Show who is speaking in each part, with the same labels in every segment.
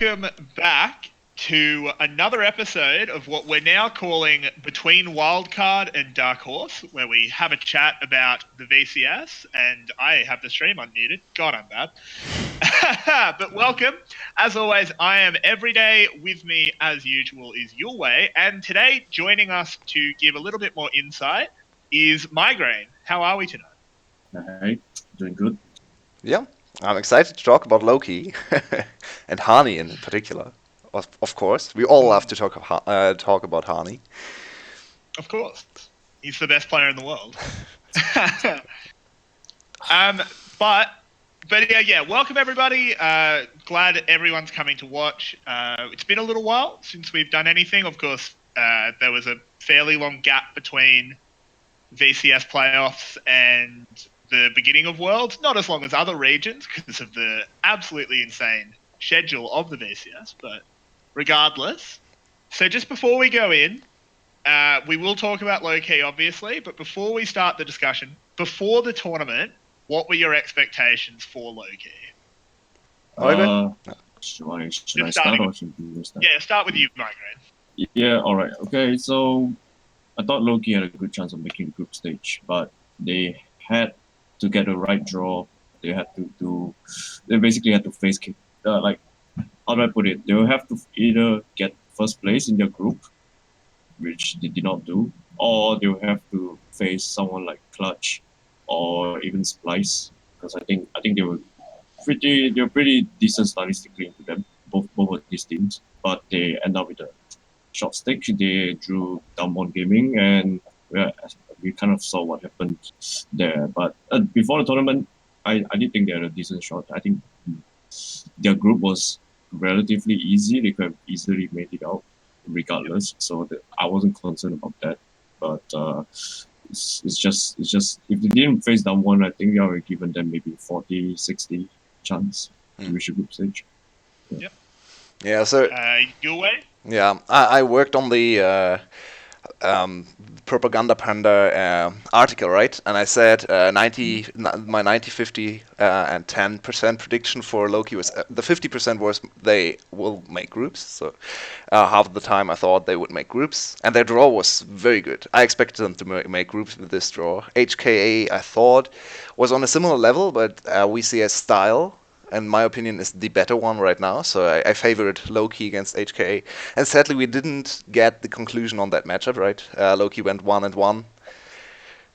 Speaker 1: welcome back to another episode of what we're now calling Between Wildcard and Dark Horse, where we have a chat about the VCS, and I have the stream unmuted. God, I'm bad. But welcome. As always, I am Everyday. With me, as usual, is Yulwei, and today, joining us to give a little bit more insight is Migraine. How are we tonight?
Speaker 2: Hey, doing good.
Speaker 3: Yeah, I'm excited to talk about Loki and Hani in particular. Of course, we all love to talk about Hani.
Speaker 1: Of course, he's the best player in the world. But yeah. Welcome everybody. Glad everyone's coming to watch. It's been a little while since we've done anything. Of course, there was a fairly long gap between VCS playoffs and the beginning of Worlds. Not as long as other regions because of the absolutely insane schedule of the VCS, but regardless. So just before we go in, we will talk about low-key, obviously, but before we start the discussion, before the tournament, what were your expectations for low-key?
Speaker 2: Should I start or should you start?
Speaker 1: Yeah, start with you, Migraine.
Speaker 2: Yeah, all right. Okay, so I thought Loki had a good chance of making the group stage, but they had to get the right draw. They had they basically had to face, how do I put it? They will have to either get first place in their group, which they did not do, or they will have to face someone like Clutch or even Splice, because I think they were pretty decent statistically into them, both of these teams, but they end up with a short stick. They drew Downborn Gaming, and we kind of saw what happened there. But before the tournament, I did think they had a decent shot. I think their group was relatively easy. They could have easily made it out regardless. So I wasn't concerned about that. But it's just if they didn't face down one, I think I would have given them maybe 40-60 chance to reach a group stage.
Speaker 3: Yeah, so
Speaker 1: Yulwei?
Speaker 3: yeah, I worked on the Propaganda Panda article, right? And I said my 90, 50, and 10% prediction for Loki was the 50% was they will make groups. So half the time I thought they would make groups, and their draw was very good. I expected them to make groups with this draw. HKA I thought was on a similar level, but we see a style. In my opinion, is the better one right now. So I favored Loki against HKA. And sadly, we didn't get the conclusion on that matchup, right? Loki went 1-1.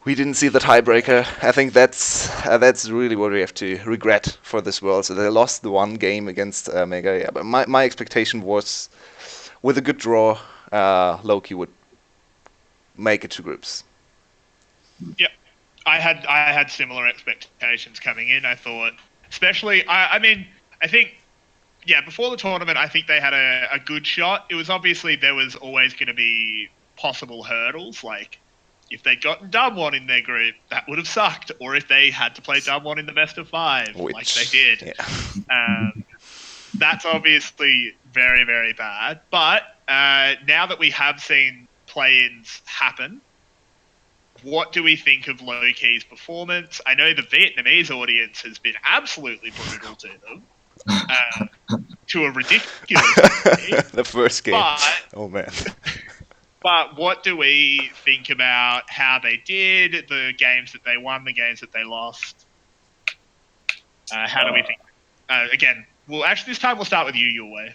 Speaker 3: We didn't see the tiebreaker. I think that's really what we have to regret for this world. So they lost the one game against Mega. Yeah, but my expectation was, with a good draw, Loki would make it to groups.
Speaker 1: Yep, I had similar expectations coming in. I thought. Especially, I think, before the tournament, I think they had a good shot. It was obviously there was always going to be possible hurdles, like if they'd gotten Dumb1 in their group, that would have sucked, or if they had to play Dumb1 in the best of 5, like they did. Yeah. That's obviously very, very bad. But now that we have seen play-ins happen, what do we think of Low-Key's performance? I know the Vietnamese audience has been absolutely brutal to them, to a ridiculous degree.
Speaker 3: The first game. Oh, man.
Speaker 1: But what do we think about how they did, the games that they won, the games that they lost? How do we think? Again, this time we'll start with you, Yulwei.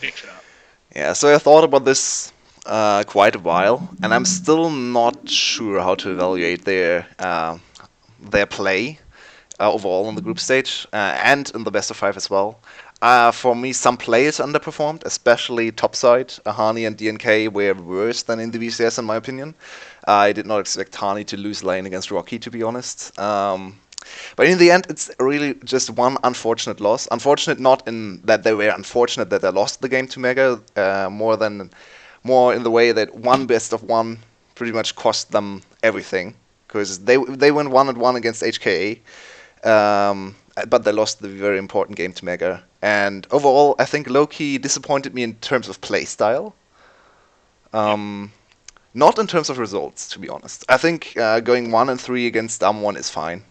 Speaker 1: Mix it up.
Speaker 3: Yeah, so I thought about this quite a while, and I'm still not sure how to evaluate their play overall in the group stage and in the best of 5 as well. For me, some players underperformed, especially topside. Hani and DNK were worse than in the VCS, in my opinion. I did not expect Hani to lose lane against Rocky, to be honest. But in the end, it's really just one unfortunate loss. Unfortunate not in that they were unfortunate that they lost the game to Mega, more in the way that one best of 1 pretty much cost them everything, because they went 1-1 against HKA, but they lost the very important game to Mega. And overall, I think Loki disappointed me in terms of play style. Not in terms of results, to be honest. I think going 1-3 against Dumb1 is fine.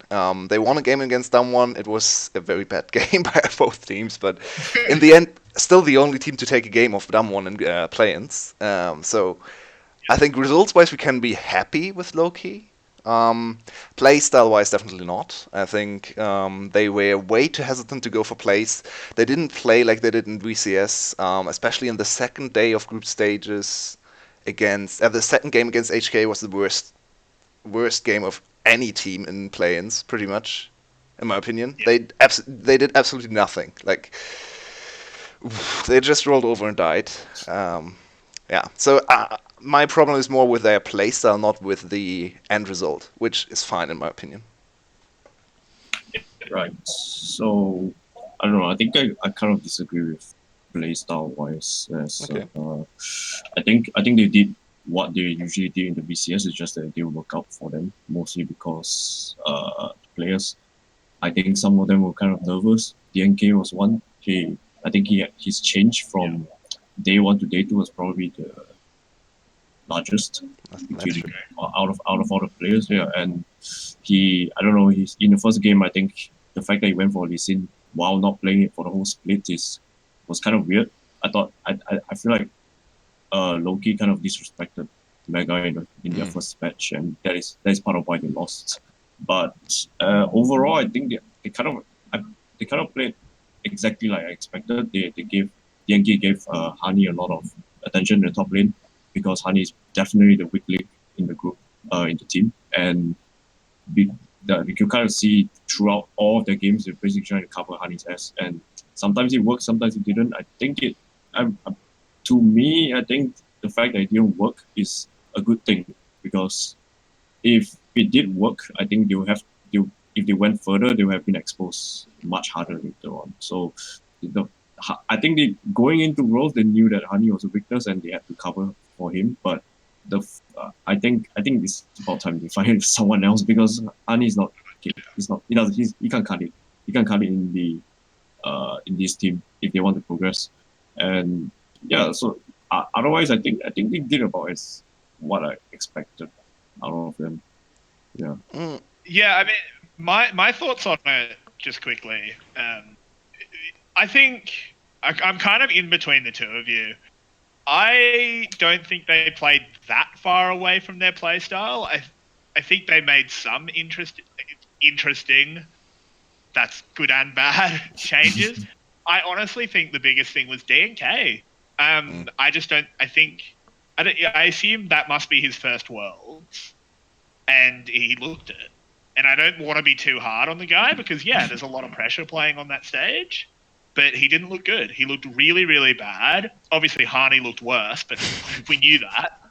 Speaker 3: They won a game against Dumb1. It was a very bad game by both teams, but in the end, still the only team to take a game of Damwon in play-ins. So I think results-wise we can be happy with Loki. Play style-wise, definitely not. I think they were way too hesitant to go for plays. They didn't play like they did in VCS, especially in the second day of group stages. The second game against HK was the worst game of any team in play-ins, pretty much, in my opinion.
Speaker 1: Yeah.
Speaker 3: They did absolutely nothing. Like they just rolled over and died. Yeah. So my problem is more with their playstyle, not with the end result, which is fine in my opinion.
Speaker 2: Right. So I don't know. I think I kind of disagree with playstyle wise.
Speaker 3: Okay.
Speaker 2: I think they did what they usually do in the BCS. It's just that it didn't work out for them, mostly because players. I think some of them were kind of nervous. DNK was one. I think his change from day one to day two was probably the largest between out of all the players. Yeah, and I don't know. He's in the first game. I think the fact that he went for Lee Sin while not playing it for the whole split was kind of weird. I feel like Loki kind of disrespected Mega in their first match, and that is part of why they lost. But overall, I think they kind of played exactly like I expected. DNK gave Hani a lot of attention in the top lane because Hani is definitely the weak link in the group, in the team, and you can kind of see throughout all of the games they're basically trying to cover Hani's ass, and sometimes it worked, sometimes it didn't. I think to me, I think the fact that it didn't work is a good thing because if it did work, I think if they went further, they would have been exposed much harder later on. So I think going into Worlds, they knew that Hani was a weakness and they had to cover for him. But I think it's about time they find someone else because Hani is not. He can't cut it. He can't cut it in this team if they want to progress. And yeah, so otherwise, I think they did about as what I expected out of them. Yeah.
Speaker 1: Yeah, I mean, my thoughts on it just quickly. I think I'm kind of in between the two of you. I don't think they played that far away from their playstyle. I think they made some interesting, that's good and bad, changes. I honestly think the biggest thing was DNK. I just don't. I assume that must be his first Worlds, and he looked it. And I don't want to be too hard on the guy because, yeah, there's a lot of pressure playing on that stage. But he didn't look good. He looked really, really bad. Obviously, Hani looked worse, but we knew that.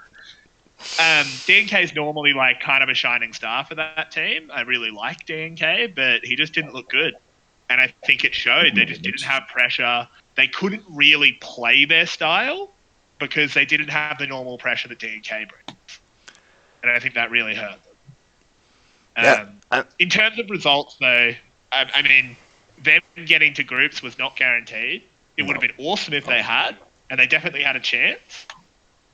Speaker 1: DNK is normally like kind of a shining star for that team. I really like DNK, but he just didn't look good. And I think it showed. They just didn't have pressure. They couldn't really play their style because they didn't have the normal pressure that DNK brings. And I think that really hurt them. In terms of results, though, I mean, them getting to groups was not guaranteed. It would have been awesome if they had, and they definitely had a chance.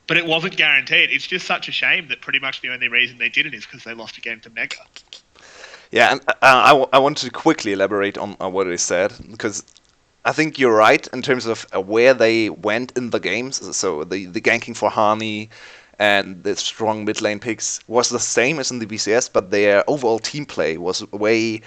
Speaker 1: But it wasn't guaranteed. It's just such a shame that pretty much the only reason they did it is because they lost a game to Mega.
Speaker 3: Yeah, and I want to quickly elaborate on what I said, because I think you're right in terms of where they went in the games. So the ganking for Hani and the strong mid lane picks was the same as in the BCS, but their overall team play was way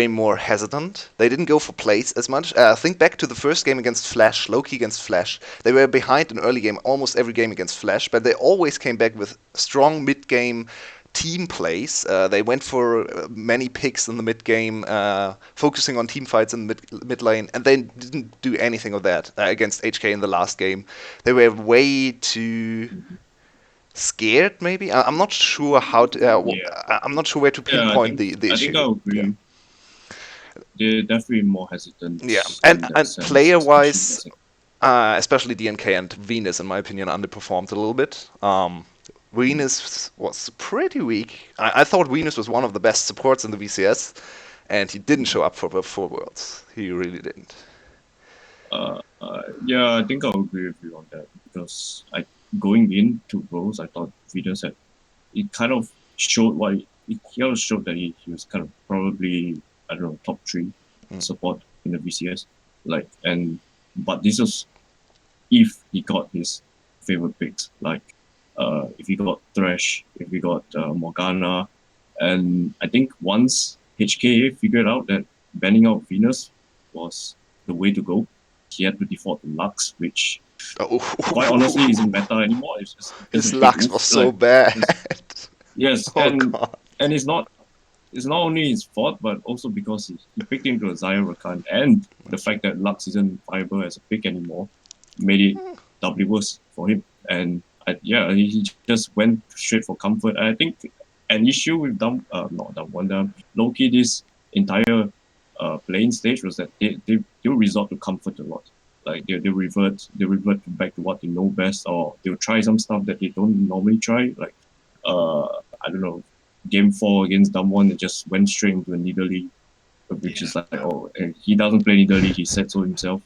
Speaker 3: more hesitant. They didn't go for plays as much. Think back to the first game against Flash, Loki against Flash. They were behind in early game, almost every game against Flash, but they always came back with strong mid-game team plays. They went for many picks in the mid-game, focusing on team fights in mid lane, and they didn't do anything of that against HK in the last game. They were way too scared, maybe. I'm not sure how to. I'm not sure where to pinpoint the issue.
Speaker 2: I think I agree.
Speaker 3: Yeah.
Speaker 2: They're definitely more hesitant.
Speaker 3: Yeah, and player-wise, especially DNK and Venus, in my opinion, underperformed a little bit. Venus was pretty weak. I thought Venus was one of the best supports in the VCS, and he didn't show up for the 4 Worlds. He really didn't.
Speaker 2: Yeah, I think I'll agree with you on that because going into Worlds, I thought Venus had it kind of showed that he was kind of probably, I don't know, top 3 support in the VCS. And but this was if he got his favorite picks, like if he got Thresh, if he got Morgana, and I think once HKA figured out that banning out Venus was the way to go, he had to default to Lux, which
Speaker 3: Oh,
Speaker 2: quite honestly isn't meta anymore. It's just
Speaker 3: his
Speaker 2: a big
Speaker 3: Lux was
Speaker 2: oof.
Speaker 3: so bad.
Speaker 2: Yes,
Speaker 3: Oh
Speaker 2: and
Speaker 3: god.
Speaker 2: it's not only his fault, but also because he picked him to a Xayah Rakan, and the fact that Lux isn't viable as a pick anymore made it doubly worse for him. And he just went straight for comfort. And I think an issue with not Dumb Wonder, Loki, this entire playing stage was that they resort to comfort a lot. Like they revert back to what they know best, or they'll try some stuff that they don't normally try. Like I don't know, game 4 against Damwon, it just went straight into a Nidalee, which is like, oh, and he doesn't play Nidalee, he said so himself.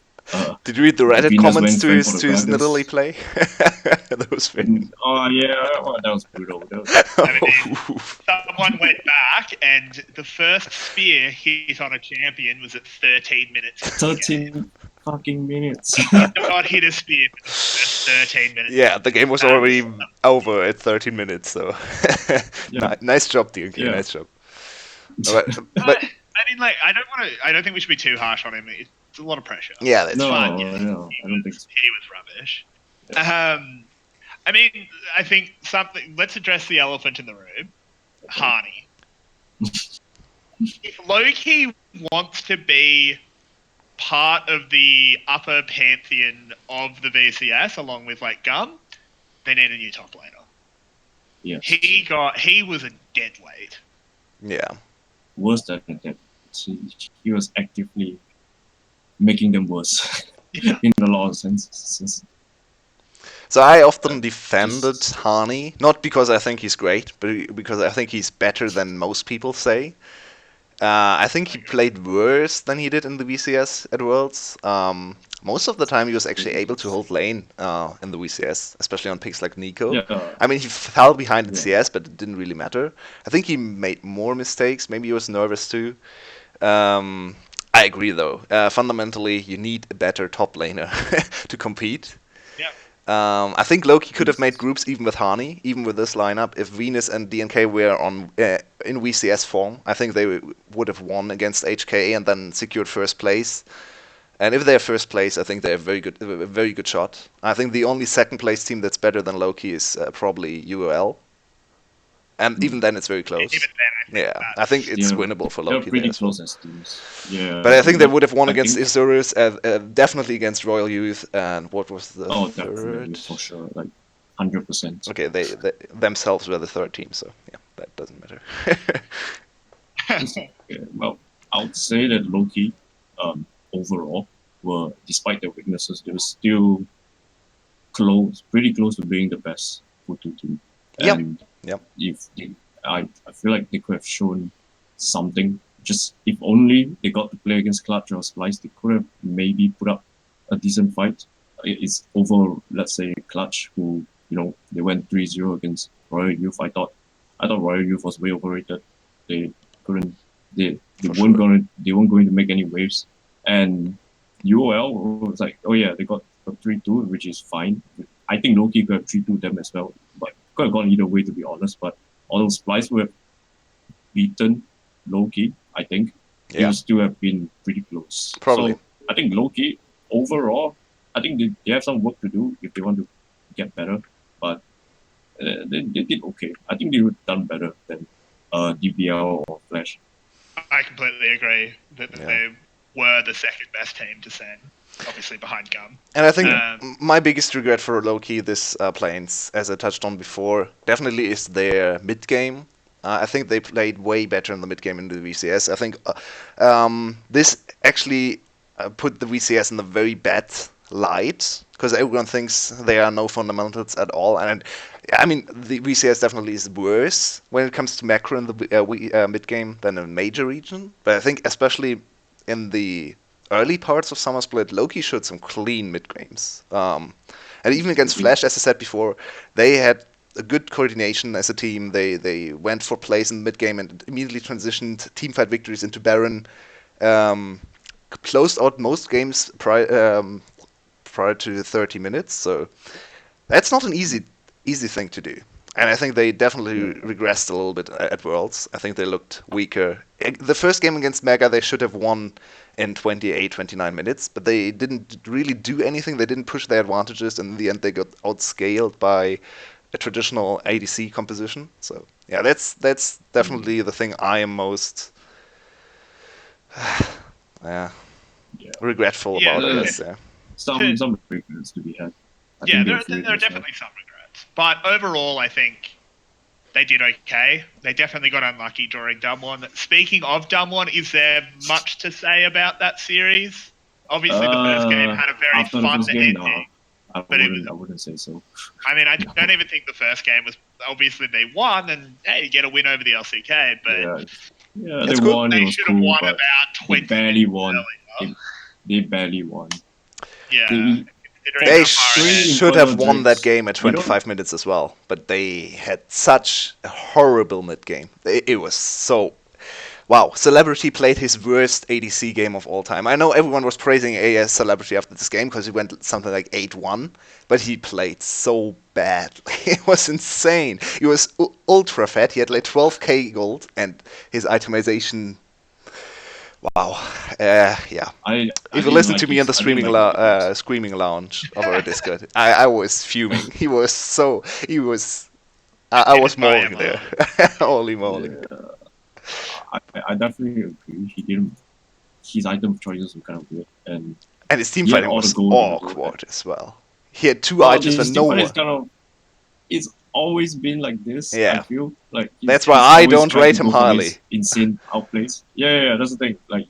Speaker 3: Did you read the Reddit
Speaker 2: Venus
Speaker 3: comments
Speaker 2: went
Speaker 3: to
Speaker 2: Fang
Speaker 3: his
Speaker 2: for the
Speaker 3: to his
Speaker 2: Gragas.
Speaker 3: Nidalee play? That was very.
Speaker 2: Oh yeah, that was brutal.
Speaker 1: I mean, someone went back, and the first spear hit on a champion was at 13 minutes.
Speaker 2: 13 fucking minutes.
Speaker 1: He did not hit a spear for the first 13 minutes.
Speaker 3: Yeah, the game was already over at 13 minutes. So,
Speaker 2: Yeah.
Speaker 3: nice job, DK.
Speaker 2: Yeah.
Speaker 3: Nice job. But
Speaker 1: I mean, like, I don't think we should be too harsh on him. It's a lot of pressure.
Speaker 3: yeah, that's
Speaker 2: No,
Speaker 3: fine.
Speaker 1: Yeah,
Speaker 2: no, I don't think so.
Speaker 1: He was rubbish. I mean, I think something. Let's address the elephant in the room. Hani. If Loki wants to be part of the upper pantheon of the VCS, along with like Gum, they need a new top laner.
Speaker 2: Yes.
Speaker 1: He was a dead weight.
Speaker 3: Yeah.
Speaker 2: Worse than that. He was actively making them worse in a lot of senses.
Speaker 3: So I often defended Hani, not because I think he's great, but because I think he's better than most people say. I think he played worse than he did in the VCS at Worlds. Most of the time he was actually able to hold lane in the VCS, especially on picks like Nico.
Speaker 2: Yeah.
Speaker 3: I mean, he fell behind in CS, but it didn't really matter. I think he made more mistakes. Maybe he was nervous too. I agree, though. Fundamentally, you need a better top laner to compete.
Speaker 1: Yeah.
Speaker 3: I think Loki could have made groups even with Hani, even with this lineup. If Venus and DNK were on in VCS form, I think they would have won against HK and then secured first place. And if they're first place, I think they're a very good shot. I think the only second place team that's better than Loki is probably UOL. And even then, it's very close.
Speaker 1: Even then,
Speaker 3: I think it's winnable for Loki.
Speaker 2: They're pretty
Speaker 3: there as well.
Speaker 2: close as teams. Yeah.
Speaker 3: But I think they would have won
Speaker 2: I
Speaker 3: against
Speaker 2: think-
Speaker 3: Isurus, definitely against Royal Youth, and what was the
Speaker 2: definitely,
Speaker 3: third?
Speaker 2: for sure. Like 100%.
Speaker 3: Okay, they themselves were the third team, so yeah, that doesn't matter.
Speaker 2: Yeah, well, I would say that Loki, overall, were, despite their weaknesses, they were still pretty close to being the best Futu team.
Speaker 3: Yep.
Speaker 2: And
Speaker 3: Yep.
Speaker 2: I feel like they could have shown something. Just if only they got to play against Clutch or Splice, they could have maybe put up a decent fight. It's over, let's say, Clutch, who, they went 3-0 against Royal Youth. I thought Royal Youth was way overrated. They couldn't. They weren't going to make any waves. And UOL was like, oh yeah, they got 3-2, which is fine. I think Loki could have 3-2 them as well, but could have gone either way, to be honest. But although Splice would have beaten Loki, I think it would still have been pretty close.
Speaker 3: Probably.
Speaker 2: So I think Loki overall, I think they have some work to do if they want to get better. But they did okay. I think they would have done better than DBL or Flash.
Speaker 1: I completely agree that they were the second best team to send, obviously behind Gum.
Speaker 3: And I think my biggest regret for Loki this playins, as I touched on before, definitely is their mid game. I think they played way better in the mid game in the VCS. I think this actually put the VCS in a very bad light, because everyone thinks there are no fundamentals at all. And I mean, the VCS definitely is worse when it comes to macro in the mid game than a major region. But I think especially in the early parts of Summer Split, Loki showed some clean mid games. And even against Flash, as I said before, they had a good coordination as a team. They went for plays in mid game and immediately transitioned teamfight victories into Baron. Closed out most games prior to 30 minutes. So that's not an easy thing to do. And I think they definitely regressed a little bit at Worlds. I think they looked weaker. The first game against Mega, they should have won in 28, 29 minutes, but they didn't really do anything. They didn't push their advantages, and in the end, they got outscaled by a traditional ADC composition. So yeah, that's definitely the thing I am most regretful about, I guess. Yeah.
Speaker 2: Some regrets to be had.
Speaker 1: There are definitely some regrets, but overall, I think they did okay. They definitely got unlucky during Dumb-One. Speaking of Dumb-One, is there much to say about that series? Obviously, the first game had a very fun ending.
Speaker 2: No, I wouldn't say so.
Speaker 1: I mean, I don't even think the first game was... Obviously, they won, and hey, you get a win over the LCK, but...
Speaker 2: Yeah, they won.
Speaker 1: They should have won about 20
Speaker 2: They barely won.
Speaker 1: Earlier.
Speaker 2: They barely won.
Speaker 1: Yeah.
Speaker 3: They should have won that game at 25 minutes as well, but they had such a horrible mid game. It was so... Wow, Celebrity played his worst ADC game of all time. I know everyone was praising AS Celebrity after this game because he went something like 8-1, but he played so bad. It was insane. He was ultra fat. He had like 12k gold, and his itemization... Wow. Yeah. If you listen to me in the screaming lounge of our Discord, I was fuming. He was so... I was mauling there. Holy moly.
Speaker 2: I definitely agree. His item choices were kind of weird, and
Speaker 3: his team fighting was awkward as well. He had two items and no one.
Speaker 2: It's always been like this.
Speaker 3: Yeah.
Speaker 2: I feel like
Speaker 3: that's why I don't rate him highly.
Speaker 2: Insane outplays. Yeah. That's the thing. Like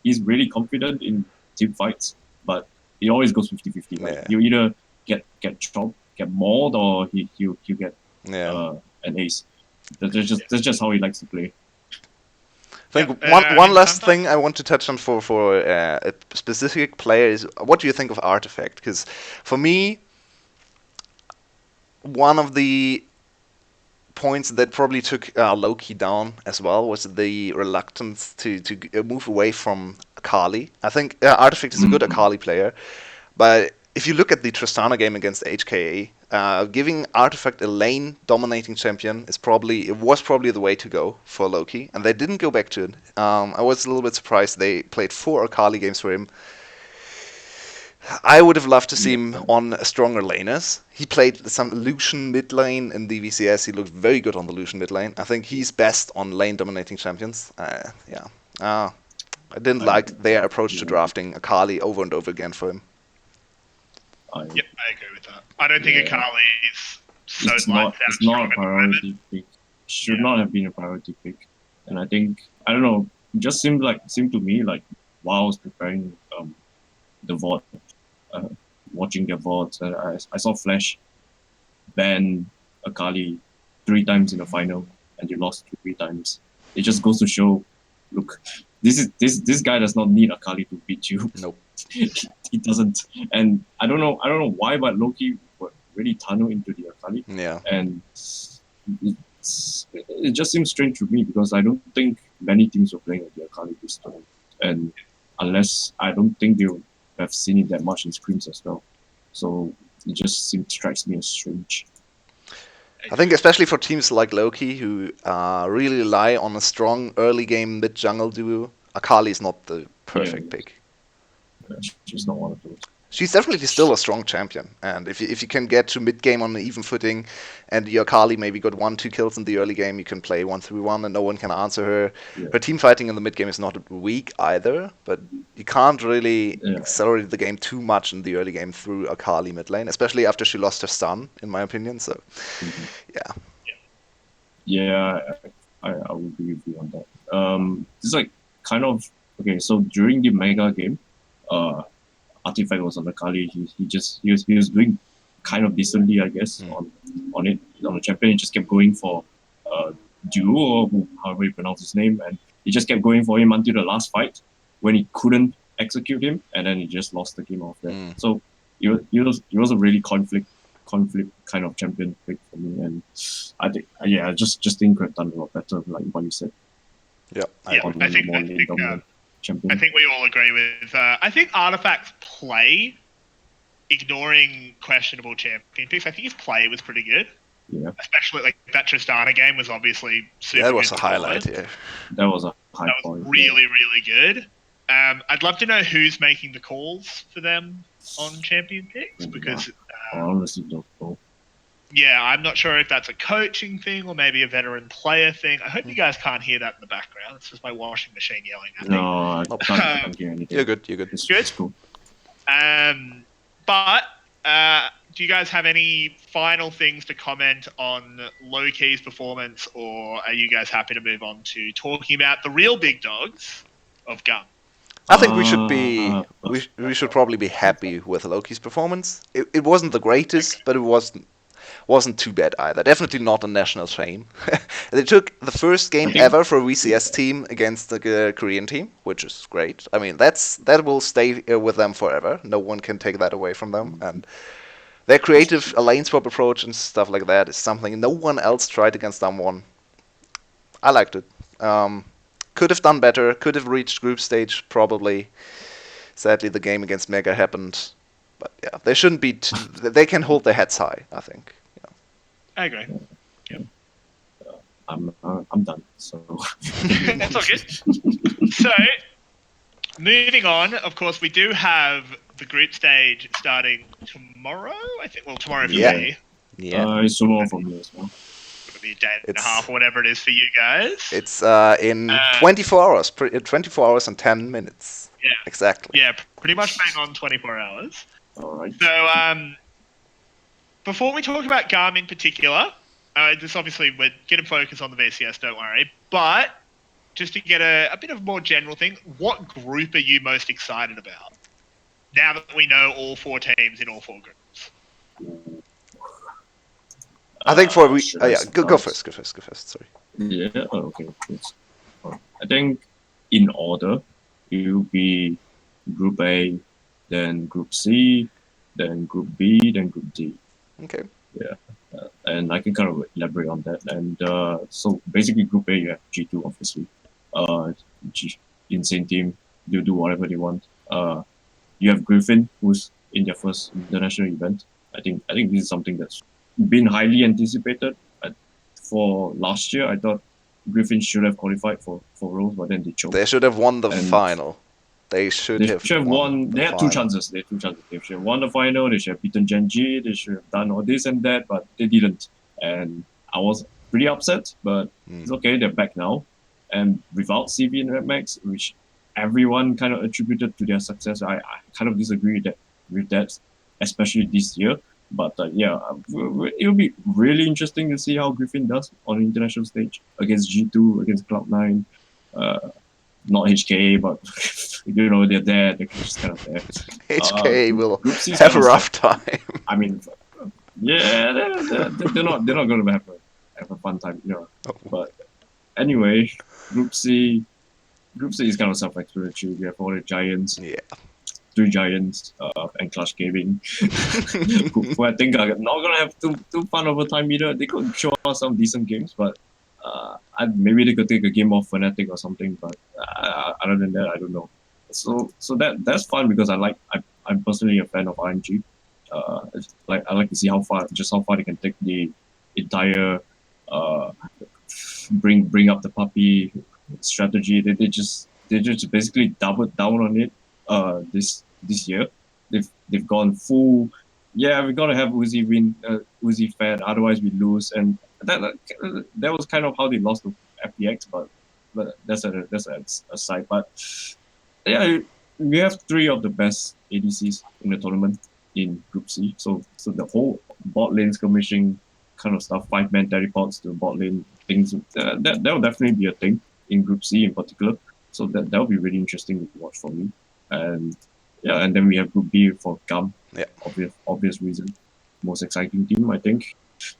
Speaker 2: he's really confident in team fights, but he always goes 50-50. Like you either get chopped, get mauled, or he'll get an ace. That's just how he likes to play.
Speaker 3: I think one last thing I want to touch on for a specific player is, what do you think of Artifact? Because for me, one of the points that probably took Loki down as well was the reluctance to move away from Akali. I think Artifact is a good Akali player, but if you look at the Tristana game against HKA, giving Artifact a lane dominating champion was probably the way to go for Loki, and they didn't go back to it. I was a little bit surprised. They played 4 Akali games for him. I would have loved to see him on a stronger laners. He played some Lucian mid lane in the VCS. He looked very good on the Lucian mid lane. I think he's best on lane dominating champions. I didn't like their approach to drafting Akali over and over again for him.
Speaker 1: I agree with that. I don't think Akali is so
Speaker 2: it's not a priority pick. Should not have been a priority pick. And I think, I don't know, it just seemed to me like while I was preparing the VOD, watching their VODs, I saw Flash ban Akali 3 times in the final, and they lost 3 times. It just goes to show, look, this guy does not need Akali to beat you.
Speaker 3: Nope.
Speaker 2: He doesn't. And I don't know why, but Loki would really tunnel into the Akali.
Speaker 3: Yeah.
Speaker 2: And it just seems strange to me because I don't think many teams were playing at the Akali this time. And unless I don't think they have seen it that much in scrims as well. So it just strikes me as strange.
Speaker 3: I think especially for teams like Loki, who really rely on a strong early game mid jungle duo, Akali is not the perfect pick.
Speaker 2: She's not one of those.
Speaker 3: She's definitely still a strong champion, and if you can get to mid game on an even footing, and your Akali maybe got 1-2 kills in the early game, you can play 1-3-1 and no one can answer her. Yeah. Her team fighting in the mid game is not weak either, but you can't really accelerate the game too much in the early game through Akali mid lane, especially after she lost her stun, in my opinion. So,
Speaker 2: Yeah, I would agree with you on that. It's like kind of okay. So during the Mega game, Artifact was on Akali. He was doing kind of decently, I guess, on the champion. He just kept going for Duo, or however you pronounce his name, and he just kept going for him until the last fight when he couldn't execute him, and then he just lost the game off there. So he was a really conflict kind of champion pick for me, and I think I just think could have done a lot better, like what you said.
Speaker 1: I think we all agree with. I think Artifact's play ignoring questionable champion picks, I think his play was pretty good.
Speaker 2: Yeah,
Speaker 1: Especially like that Tristana game was obviously super
Speaker 3: That was
Speaker 1: good
Speaker 3: a
Speaker 1: to
Speaker 3: highlight.
Speaker 1: watch.
Speaker 3: Yeah.
Speaker 2: that was a high
Speaker 1: That was
Speaker 2: point.
Speaker 1: really, really good. I'd love to know who's making the calls for them on champion picks because,
Speaker 2: I honestly don't know.
Speaker 1: yeah, I'm not sure if that's a coaching thing or maybe a veteran player thing. I hope you guys can't hear that in the background. It's just my washing machine yelling at me.
Speaker 2: No, I can't hear anything.
Speaker 3: You're good. You're good.
Speaker 2: It's cool.
Speaker 1: But do you guys have any final things to comment on Low-Key's performance, or are you guys happy to move on to talking about the real big dogs of Gum?
Speaker 3: I think we should be we should probably be happy with Loki's performance. It wasn't the greatest, but it wasn't too bad either. Definitely not a national shame. They took the first game ever for a VCS team against the Korean team, which is great. I mean, that will stay with them forever. No one can take that away from them. And their creative lane swap approach and stuff like that is something no one else tried against someone. I liked it. Could have done better. Could have reached group stage probably. Sadly, the game against Mega happened. But yeah, they shouldn't be. They can hold their heads high, I think. Yeah.
Speaker 1: I agree.
Speaker 2: I'm done. So
Speaker 1: That's all good. So, moving on. Of course, we do have the group stage starting tomorrow. I think. Well, tomorrow for me.
Speaker 3: Yeah.
Speaker 2: it's tomorrow for me as well.
Speaker 1: It'll be a day and a half or whatever it is for you guys.
Speaker 3: It's in 24 hours. 24 hours and 10 minutes.
Speaker 1: Yeah.
Speaker 3: Exactly.
Speaker 1: Yeah, pretty much bang on 24 hours.
Speaker 2: All right.
Speaker 1: So, before we talk about GARM in particular, this obviously we're going to focus on the VCS, don't worry. But just to get a bit of a more general thing, what group are you most excited about? Now that we know all 4 teams in all 4 groups.
Speaker 3: I think for go first. Sorry.
Speaker 2: Yeah. Okay. Yes. I think in order, it will be Group A, then Group C, then Group B, then Group D.
Speaker 3: Okay.
Speaker 2: Yeah. And I can kind of elaborate on that. And so basically, Group A, you have G2, obviously. Insane team. They do whatever they want. You have Griffin, who's in their first international event. I think this is something that's been highly anticipated. For last year, I thought Griffin should have qualified for Worlds, but then they choked.
Speaker 3: They should have won the final. They should have won.
Speaker 2: They had 2 chances. They should have won the final. They should have beaten Genji. They should have done all this and that, but they didn't. And I was pretty upset, but it's okay. They're back now, and without CV and Red Max, which everyone kind of attributed to their success, I kind of disagree with that, especially this year. But it'll be really interesting to see how Griffin does on the international stage against G2, against Cloud9. Not HKA, but they're there. They're just kind of there.
Speaker 3: HKA will have a rough time.
Speaker 2: I mean, yeah, they're not going to have a fun time, But anyway, Group C is kind of self-explanatory. We have all the giants.
Speaker 3: Yeah.
Speaker 2: 3 giants and Clash Gaming, who I think are not gonna have too fun over time either. They could show us some decent games, but maybe they could take a game off Fnatic or something. But other than that, I don't know. So that's fun because I'm personally a fan of RNG. I like to see how far they can take the entire bring up the puppy strategy. They just basically doubled down on it. This year, they've gone full. Yeah, we're gonna have Uzi win, Uzi fed. Otherwise, we lose, and that was kind of how they lost to FPX. But that's a aside. But yeah, we have 3 of the best ADCs in the tournament in Group C. So the whole bot lane skirmishing kind of stuff, 5-man teleports to bot lane things. That will definitely be a thing in Group C in particular. So that will be really interesting to watch for me. And then we have Group B for GAM.
Speaker 3: Yeah.
Speaker 2: Obvious reason. Most exciting team, I think,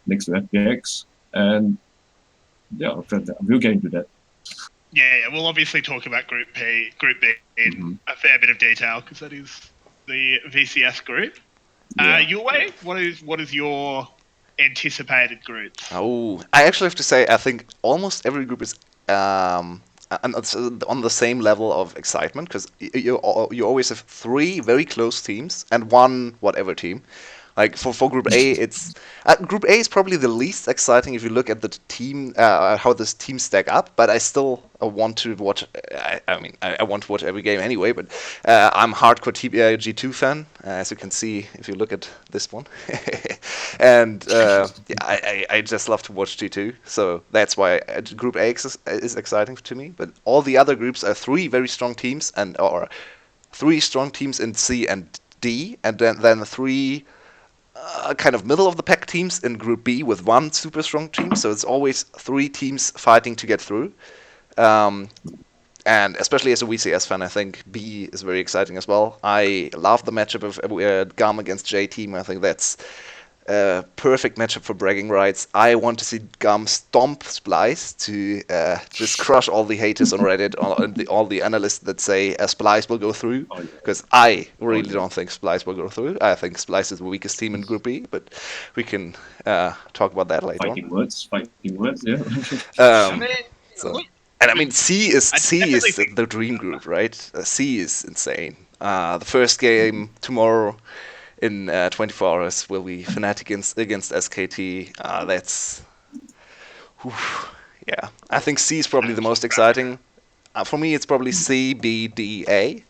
Speaker 2: next to FPX. And yeah, we'll get into that.
Speaker 1: Yeah, we'll obviously talk about Group B in a fair bit of detail because that is the VCS group. Yulwei, what is your anticipated group?
Speaker 3: Oh, I actually have to say, I think almost every group is on the same level of excitement, because you always have three very close teams and one whatever team. Like for Group A, it's Group A is probably the least exciting if you look at the team, how this team stack up. But I still want to watch. I want to watch every game anyway. But I'm hardcore G2 fan, as you can see if you look at this one. And I just love to watch G2, so that's why Group A is exciting to me. But all the other groups are three very strong teams, or three strong teams in C and D, and then three kind of middle of the pack teams in Group B with one super strong team. So it's always three teams fighting to get through. And especially as a WCS fan, I think B is very exciting as well. I love the matchup of GAM against J Team. I think that's a perfect matchup for bragging rights. I want to see GAM stomp Splice to just crush all the haters on Reddit, all the analysts that say Splice will go through, because I really don't think Splice will go through. I think Splice is the weakest team in Group B, but we can talk about that later
Speaker 2: Fighting words, yeah.
Speaker 3: So. And I mean, C is
Speaker 1: think
Speaker 3: the dream group, right? C is insane. The first game tomorrow in 24 hours will be Fnatic against SKT. That's, whew, yeah. I think C is probably the most exciting. For me, it's probably C, B, D, A,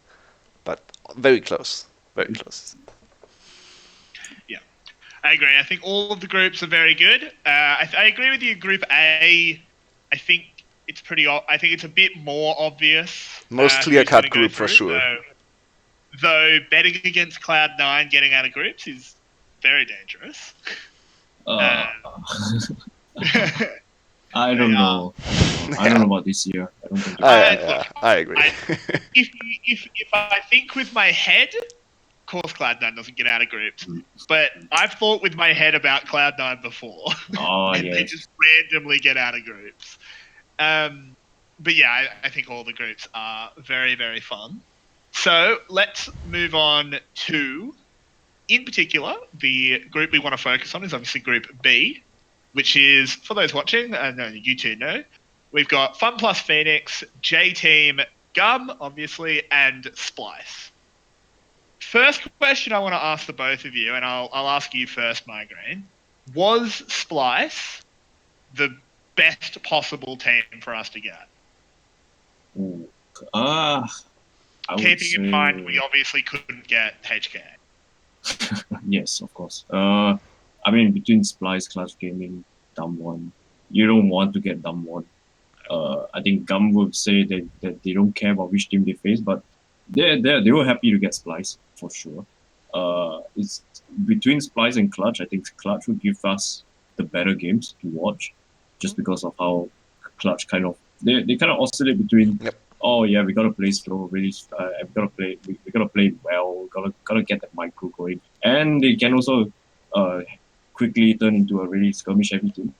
Speaker 3: but very close, very close.
Speaker 1: Yeah, I agree. I think all of the groups are very good. I agree with you. Group A, I think it's I think it's a bit more obvious.
Speaker 3: Most clear-cut group for sure.
Speaker 1: Though betting against Cloud9 getting out of groups is very dangerous.
Speaker 2: I don't know. I don't know about this year. I don't think.
Speaker 3: I agree.
Speaker 1: If I think with my head, of course Cloud9 doesn't get out of groups. But I've thought with my head about Cloud9 before. And they just randomly get out of groups. But yeah, I think all the groups are very, very fun. So let's move on to, in particular, the group we want to focus on is obviously Group B, which is, for those watching, no, you two know, we've got Fun Plus Phoenix, J Team, Gum, obviously, and Splice. First question I want to ask the both of you, and I'll ask you first, Migraine. Was Splice the best possible team for us to get? Keeping in mind we obviously couldn't get HK.
Speaker 2: Yes, of course. I mean, between Splice, Clutch Gaming, Dumb1, you don't want to get Dumb1. I think Gum would say that they don't care about which team they face, but they were happy to get Splice for sure. It's between Splice and Clutch. I think Clutch would give us the better games to watch, just because of how Clutch kind of they kind of oscillate between.
Speaker 3: Yep.
Speaker 2: Oh yeah, we gotta play slow, really. We gotta play well. Gotta get that micro going, and they can also quickly turn into a really skirmish heavy team,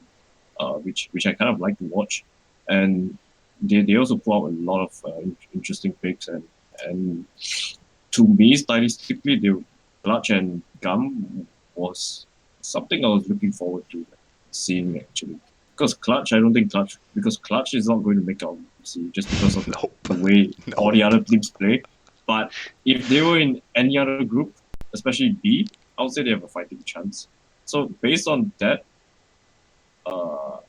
Speaker 2: which I kind of like to watch. And they also pull out a lot of interesting picks, and to me stylistically, the Clutch and Gum was something I was looking forward to seeing actually. Because Clutch is not going to make out just because of the way all the other teams play. But if they were in any other group, especially B, I would say they have a fighting chance. So based on that,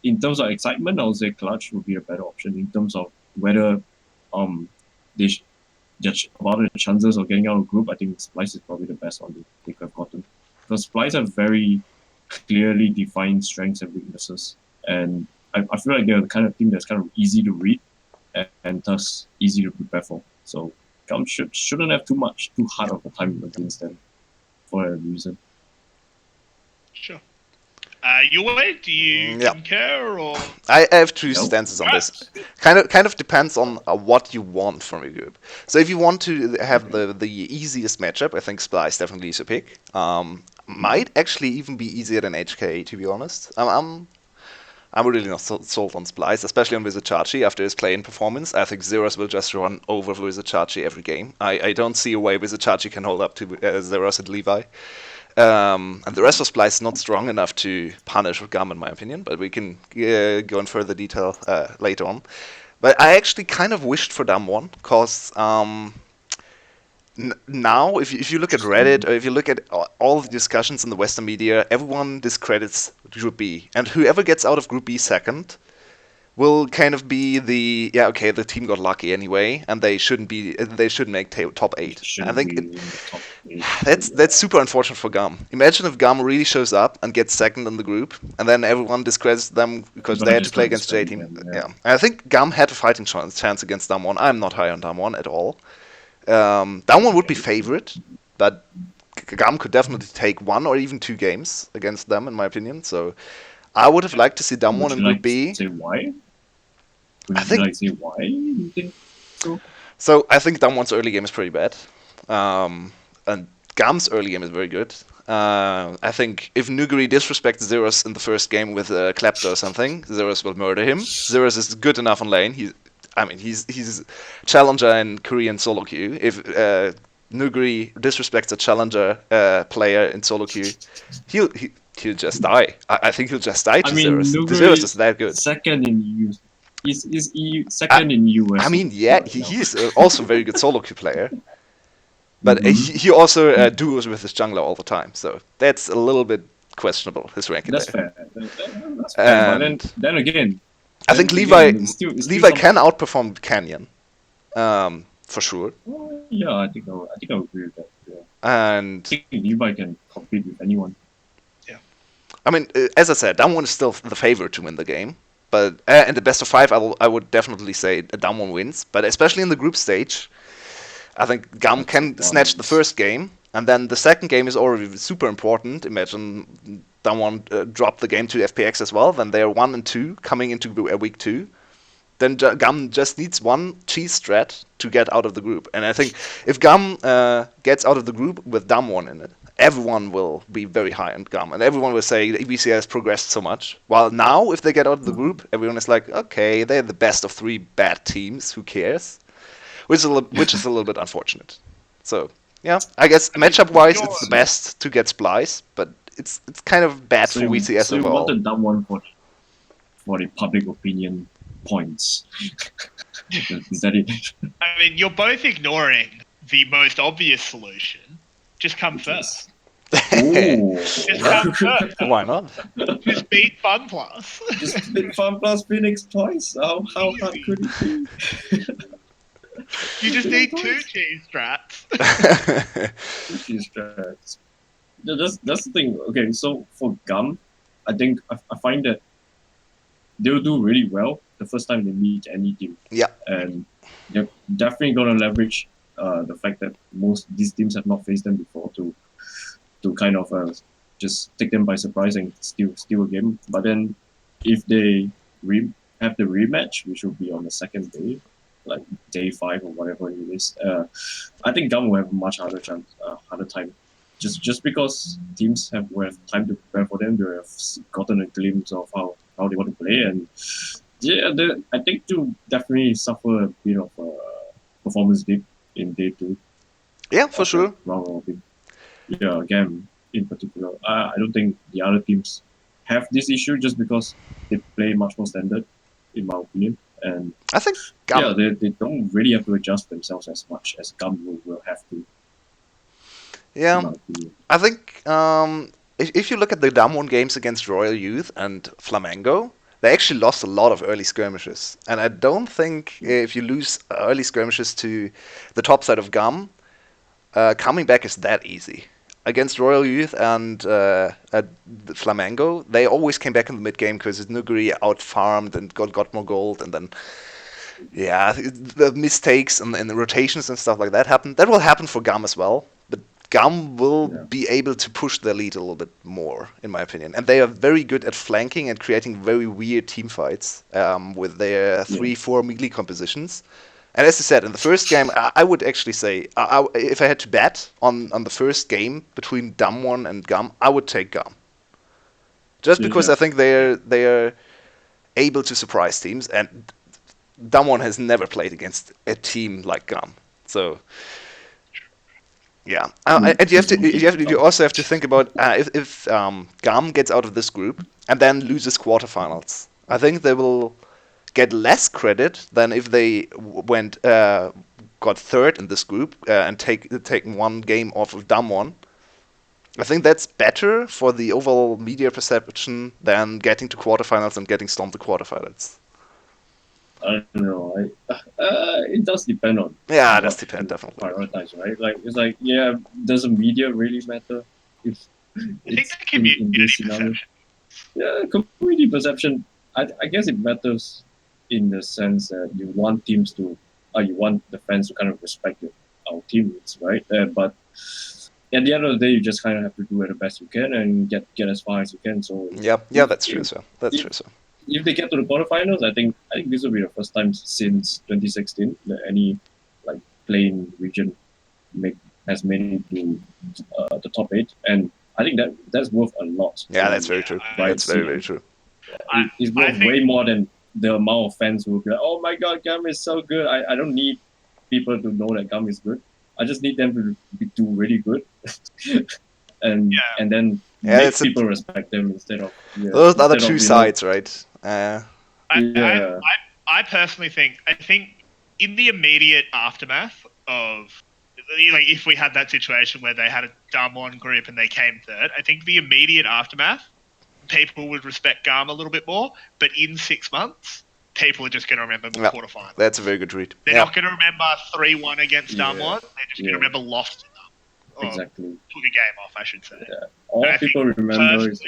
Speaker 2: in terms of excitement, I would say Clutch would be a better option. In terms of whether they judge about the chances of getting out of group, I think Splice is probably the best one they could have gotten. Because Splice have very clearly defined strengths and weaknesses. And I feel like they're the kind of team that's kind of easy to read and thus easy to prepare for. So Gum shouldn't have too hard of a time against them for a reason.
Speaker 1: Sure. Yulwei, do you concur or?
Speaker 3: I have two stances on this. Kind of depends on what you want from a group. So if you want to have the easiest matchup, I think Splice definitely is a pick. Might actually even be easier than HK, to be honest. I'm really not sold on Splice, especially on Vizicachi after his play-in performance. I think Zeros will just run over Vizicachi every game. I don't see a way Vizicachi can hold up to Zeros and Levi. And the rest of Splice is not strong enough to punish Gum, in my opinion, but we can go in further detail later on. But I actually kind of wished for Damwon, because now, if you look at Reddit, or if you look at all the discussions in the Western media, everyone discredits Group B. And whoever gets out of Group B second will kind of be the the team got lucky anyway, and they shouldn't make top 8. I think
Speaker 2: top 8.
Speaker 3: that's super unfortunate for Gum. Imagine if Gum really shows up and gets second in the group, and then everyone discredits them because they had to play against J Team. Yeah. And I think Gum had a fighting chance against Damwon. I'm not high on Damwon at all. Damwon would be favorite, but Gum could definitely take 1 or even 2 games against them, in my opinion. So I would have liked to see Damwon in Group B.
Speaker 2: Say why?
Speaker 3: I think.
Speaker 2: Say why you think so?
Speaker 3: So I think Damwon's early game is pretty bad, and Gum's early game is very good. I think if Nuguri disrespects Zeros in the first game with a Klepto or something, Zeros will murder him. Zeros is good enough on lane. He's challenger in Korean solo queue. If Nuguri disrespects a challenger player in solo queue, he'll just die. I think he'll just die to Zeros. Zeros is that good.
Speaker 2: Second in EU. Is EU second in US?
Speaker 3: I mean, yeah, he's also a very good solo queue player. But he also duos with his jungler all the time, so that's a little bit questionable, his ranking.
Speaker 2: That's fair. That's fair. But then again,
Speaker 3: I think Levi can outperform Canyon, for sure.
Speaker 2: Yeah, I think I agree with that. Yeah.
Speaker 3: And
Speaker 2: I think Levi can compete with anyone.
Speaker 1: Yeah.
Speaker 3: I mean, as I said, Damwon is still the favorite to win the game. But in the best of 5, I would definitely say Damwon wins. But especially in the group stage, I think Gum can snatch the first game, and then the second game is already super important. Imagine Damwon drop the game to FPX as well, then they're 1 and 2 coming into week 2. Then Gum just needs one cheese strat to get out of the group. And I think if Gum gets out of the group with Damwon in it, everyone will be very high on Gum, and everyone will say EBC has progressed so much. While now, if they get out of the group, everyone is like, okay, they're the best of 3 bad teams, who cares? Which is a little bit unfortunate. So, yeah, I guess matchup-wise, it's the best to get Splice, but it's kind of bad for WCS overall.
Speaker 2: So you want Damwon for the public opinion points. Is that it?
Speaker 1: I mean, you're both ignoring the most obvious solution. Just come first. Just come first.
Speaker 3: Why not?
Speaker 1: Just beat Fun Plus.
Speaker 2: Just beat Fun Plus Phoenix twice? How hard could it be?
Speaker 1: You just need 2 cheese strats.
Speaker 2: 2 cheese strats. That's the thing. Okay, so for Gum, I think I find that they'll do really well the first time they meet any team.
Speaker 3: Yeah.
Speaker 2: And they're definitely going to leverage the fact that most these teams have not faced them before to kind of just take them by surprise and steal a game. But then if they have the rematch, which will be on the second day, like day 5 or whatever it is, I think Gum will have a much harder time. Just because teams will have time to prepare for them, they have gotten a glimpse of how they want to play, and yeah, I think to definitely suffer a bit of performance dip in day 2.
Speaker 3: Yeah, for sure.
Speaker 2: Yeah, again, in particular, I don't think the other teams have this issue just because they play much more standard, in my opinion. And
Speaker 3: I think Gum,
Speaker 2: they don't really have to adjust themselves as much as Gum will have to.
Speaker 3: Yeah, I think if you look at the Damwon games against Royal Youth and Flamengo, they actually lost a lot of early skirmishes. And I don't think if you lose early skirmishes to the top side of Gum, coming back is that easy. Against Royal Youth and Flamengo, they always came back in the mid game because Nuguri out-farmed and got more gold, and then the mistakes and the rotations and stuff like that happened. That will happen for Gum as well, but Gum will be able to push their lead a little bit more, in my opinion. And they are very good at flanking and creating very weird team fights with their 3-4 melee compositions. And as I said, in the first game, I would actually say, if I had to bet on the first game between Damwon and Gum, I would take Gum. Just because I think they're able to surprise teams, and Damwon has never played against a team like Gum. So, yeah. And you also have to think about if Gum gets out of this group and then loses quarterfinals. I think they will get less credit than if they got third in this group and taken one game off of Damwon. I think that's better for the overall media perception than getting to quarterfinals and getting stomped the quarterfinals.
Speaker 2: I don't know. It does depend on
Speaker 3: Yeah, it
Speaker 2: what
Speaker 3: does depend,
Speaker 2: to
Speaker 3: definitely.
Speaker 2: prioritize, right? Like it's like, yeah, does the media really matter if
Speaker 1: I think
Speaker 2: it's
Speaker 1: the community
Speaker 2: in this scenario?
Speaker 1: perception.
Speaker 2: Yeah, community perception. I guess it matters in the sense that you want teams to, you want the fans to kind of respect our teammates, right? But at the end of the day, you just kind of have to do it the best you can and get as far as you can. So
Speaker 3: Yeah, that's true. So
Speaker 2: if they get to the quarterfinals, I think this will be the first time since 2016 that any like playing region has made it to the top 8, and I think that's worth a lot.
Speaker 3: Yeah, that's very true. That's very, very true.
Speaker 2: It's worth way more than the amount of fans who will be like, "Oh my God, Gum is so good." I don't need people to know that Gum is good. I just need them to do really good, and then make people respect them instead of
Speaker 3: those are the two sides, right?
Speaker 1: I personally think in the immediate aftermath of, like, if we had that situation where they had a Damwon group and they came third, I think the immediate aftermath, people would respect Garm a little bit more. But in 6 months, people are just going to remember the quarterfinals.
Speaker 3: That's a very good read.
Speaker 1: They're not going to remember 3-1 against Damwon. They're just going to remember lost to them.
Speaker 2: Exactly.
Speaker 1: Took a game off, I should say.
Speaker 2: Yeah. All people remember is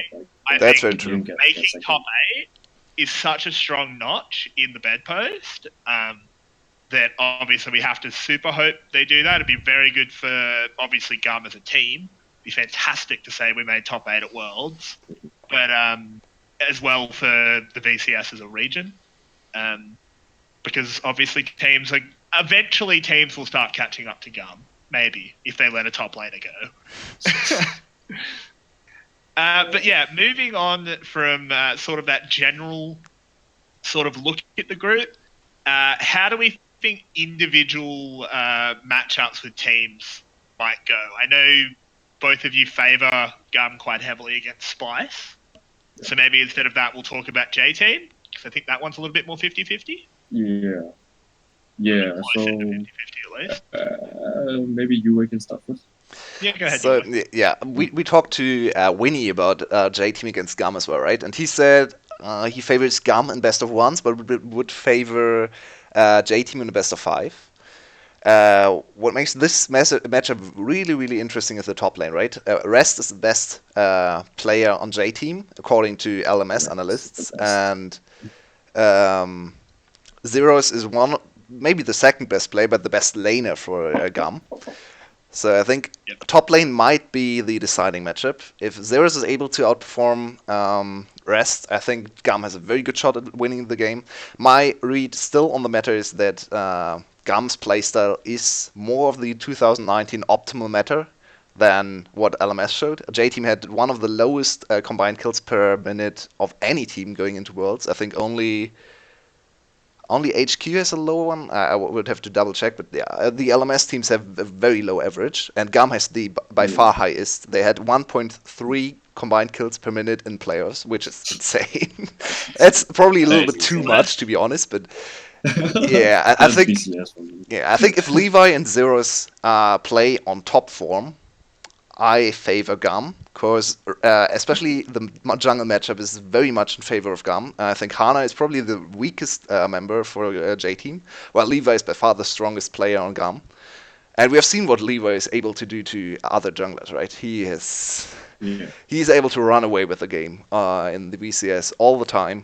Speaker 1: I
Speaker 3: that's
Speaker 1: think
Speaker 3: very true.
Speaker 1: Making top 8 is such a strong notch in the bedpost that obviously we have to super hope they do that. It'd be very good for, obviously, Gum as a team. It'd be fantastic to say we made top 8 at Worlds, but as well for the VCS as a region, because obviously eventually teams will start catching up to Gum, maybe, if they let a top laner go. But yeah, moving on from sort of that general sort of look at the group, how do we think individual matchups with teams might go? I know both of you favour Gum quite heavily against Spice, so maybe instead of that we'll talk about J-Team, because I think that one's a little bit more 50-50.
Speaker 2: Yeah, so
Speaker 1: 50-50 at least.
Speaker 2: maybe Yulwei can start first.
Speaker 1: Yeah, go ahead.
Speaker 3: So yeah, we talked to Winnie about J-Team against Gum as well, right? And he said he favors Gum in best of ones, but would favor J-Team in the best of 5. What makes this matchup really, really interesting is the top lane, right? Rest is the best player on J-Team, according to LMS analysts, and Zeros is maybe the second best player, but the best laner for Gum. So I think top lane might be the deciding matchup. If Zeros is able to outperform Rest, I think Gum has a very good shot at winning the game. My read still on the matter is that Gum's playstyle is more of the 2019 optimal meta than what LMS showed. J-Team had one of the lowest combined kills per minute of any team going into Worlds. I think only HQ has a low one. I would have to double check, but yeah, the LMS teams have a very low average, and Gum has the by far highest. They had 1.3 combined kills per minute in playoffs, which is insane. It's probably a little bit too much, to be honest, but yeah, I think if Levi and Zeros play on top form, I favor Gum, because especially the jungle matchup is very much in favor of Gum. I think Hani is probably the weakest member for J-Team, while Levi is by far the strongest player on Gum. And we have seen what Levi is able to do to other junglers, right? He's able to run away with the game in the VCS all the time.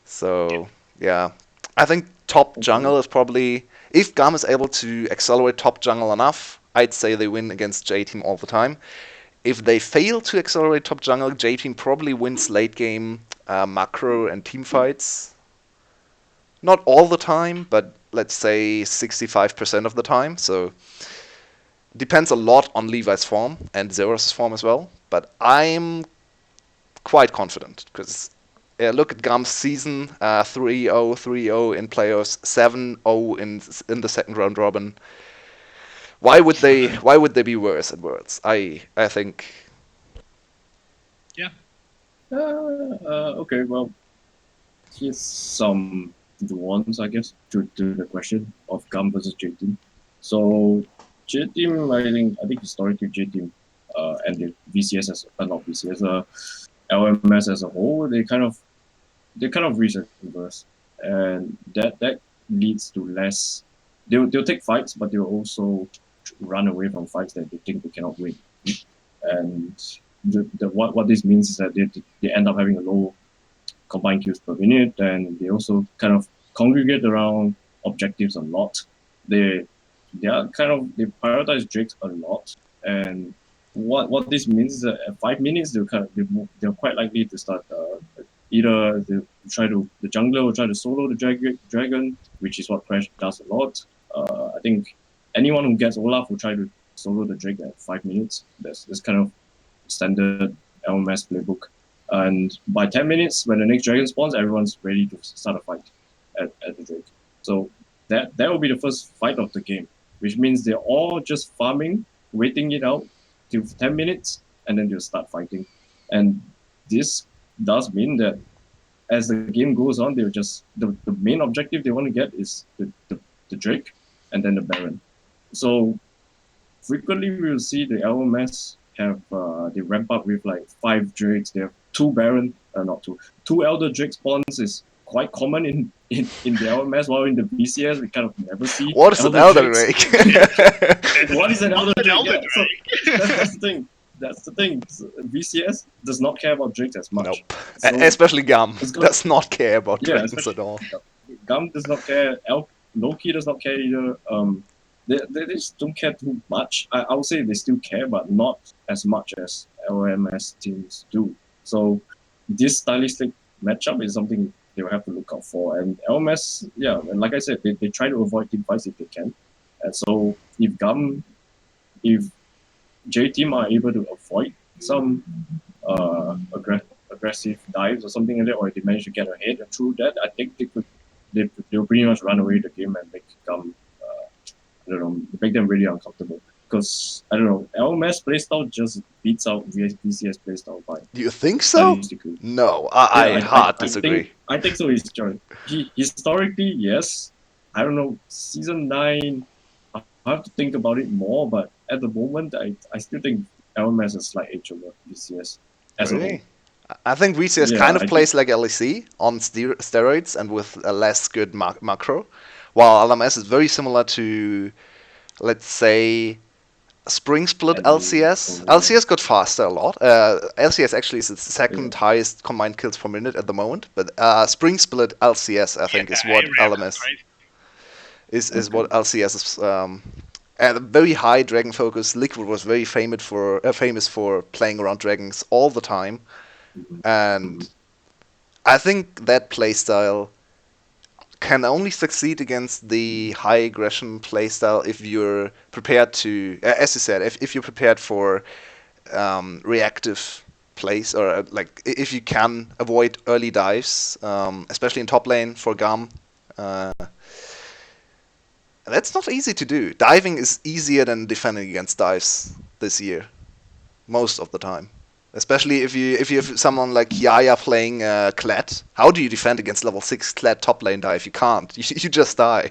Speaker 3: So, yeah. I think top jungle is probably... If Gum is able to accelerate top jungle enough, I'd say they win against J-Team all the time. If they fail to accelerate top jungle, J-Team probably wins late game macro and team fights. Not all the time, but let's say 65% of the time. So depends a lot on Levi's form and Zeros' form as well. But I'm quite confident, because look at Gum's season: 3-0, 3-0 in playoffs, 7-0 in the second round robin. Why would they be worse at Worlds? I think.
Speaker 1: Yeah.
Speaker 2: Okay, well, here's some nuance, I guess, to the question of Gum versus J Team. So J Team, I think historically J Team and the VCS as not VCS, LMS as a whole, they kind of reach a converse, and that leads to less. They'll take fights, but they'll also run away from fights that they think they cannot win. And what this means is that they end up having a low combined kills per minute, and they also kind of congregate around objectives a lot. They they prioritize Drakes a lot, and what this means is that at 5 minutes they're quite likely to start either the jungler will try to solo the dragon, which is what Crash does a lot. I think anyone who gets Olaf will try to solo the Drake at 5 minutes. That's kind of standard LMS playbook. And by 10 minutes, when the next dragon spawns, everyone's ready to start a fight at the Drake. So that will be the first fight of the game, which means they're all just farming, waiting it out till 10 minutes, and then they'll start fighting. And this does mean that as the game goes on, they'll just the main objective they want to get is the Drake and then the Baron. So frequently we will see the LMS have they ramp up with like 5 Drakes. They have 2 Baron, not 2, 2 Elder Drake spawns is quite common in the LMS, while in the VCS we kind of never see.
Speaker 3: What is an Elder Drake?
Speaker 2: What is an Elder Drake?
Speaker 1: Elder
Speaker 2: So that's the thing. That's the thing. VCS does not care about Drakes as much.
Speaker 3: Nope.
Speaker 2: So
Speaker 3: Especially Gum does not care about dragons at all.
Speaker 2: Gum does not care. Loki does not care either. They just don't care too much. I would say they still care, but not as much as LMS teams do. So this stylistic matchup is something they will have to look out for. And LMS, yeah, and like I said, they try to avoid team fights if they can. And so if J Team are able to avoid some aggressive dives or something like that, or if they manage to get ahead through that, I think they'll pretty much run away the game and make Gum make them really uncomfortable. Because I don't know, LMS playstyle just beats out VCS playstyle by.
Speaker 3: Do you think so? No, I hard disagree.
Speaker 2: I think so. Historically, yes. I don't know. Season 9, I have to think about it more, but at the moment, I still think LMS is a slight edge over VCS as a whole.
Speaker 3: I think VCS kind of plays like LEC on steroids and with a less good macro, while LMS is very similar to, let's say, Spring Split LCS. LCS got faster a lot. LCS actually is the second highest combined kills per minute at the moment, but Spring Split LCS I think is what LMS is what LCS is. At a very high dragon focus, Liquid was very famous for playing around dragons all the time, and I think that playstyle can only succeed against the high aggression playstyle if you're prepared to, as you said, if you're prepared for reactive plays, or like if you can avoid early dives, especially in top lane for Gum. That's not easy to do. Diving is easier than defending against dives this year, most of the time. Especially if you have someone like Yaya playing Kled. How do you defend against level 6 Kled top lane dive? You can't. You just die.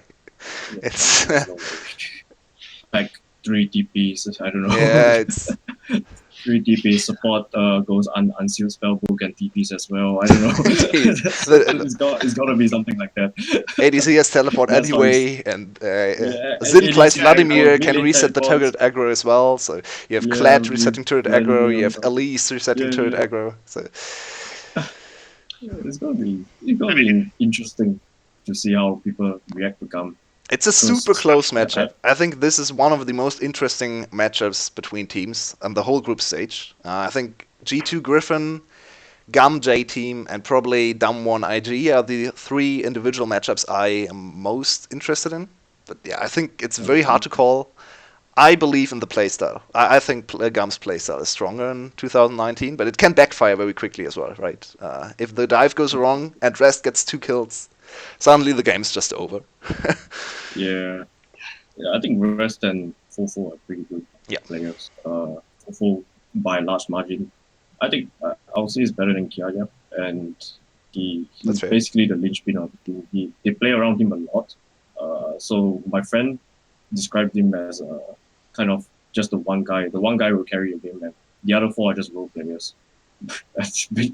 Speaker 3: It's
Speaker 2: like 3 TPs. I don't know.
Speaker 3: Yeah, it's
Speaker 2: 3 TPs support goes unsealed spellbook and TPs as well. I don't know. It's got to be something like that.
Speaker 3: ADC has teleport anyway, and Zin plays Vladimir, can reset the turret aggro as well. So you have Kled resetting turret aggro, you have Elise resetting turret aggro. So
Speaker 2: it's gonna be interesting to see how people react to Gum.
Speaker 3: It's a super close matchup. I think this is one of the most interesting matchups between teams on the whole group stage. I think G2 Griffin, Gum J Team, and probably Dam1 IG are the 3 individual matchups I am most interested in. But yeah, I think it's very hard to call. I believe in the playstyle. I think Gum's playstyle is stronger in 2019, but it can backfire very quickly as well, right? If the dive goes wrong and Rest gets 2 kills, suddenly the game's just over.
Speaker 2: Yeah, I think Rest and Fofo are pretty good players. Fofo by a large margin. I think I would say it's better than Kiaya, and He's
Speaker 3: That's fair.
Speaker 2: basically the linchpin of the team. They play around him a lot. So my friend described him as kind of just the one guy. The one guy will carry a game, and the other four are just role players.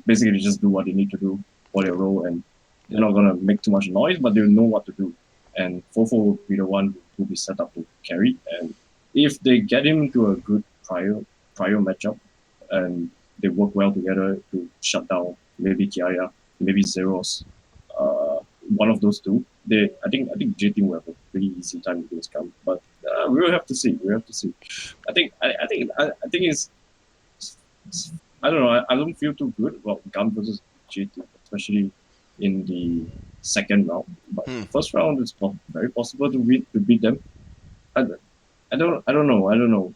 Speaker 2: Basically, just do what they need to do for their role, and they're not gonna make too much noise, but they'll know what to do. And Fofo will be the one who will be set up to carry. And if they get him into a good prior matchup, and they work well together to shut down maybe Kiaya, maybe Zeros, one of those two. I think J team will have a pretty easy time against Gum, but we will have to see. We have to see. I think it's I don't know. I don't feel too good about Gum versus J team, especially in the second round. But first round it's very possible to beat them. I don't know.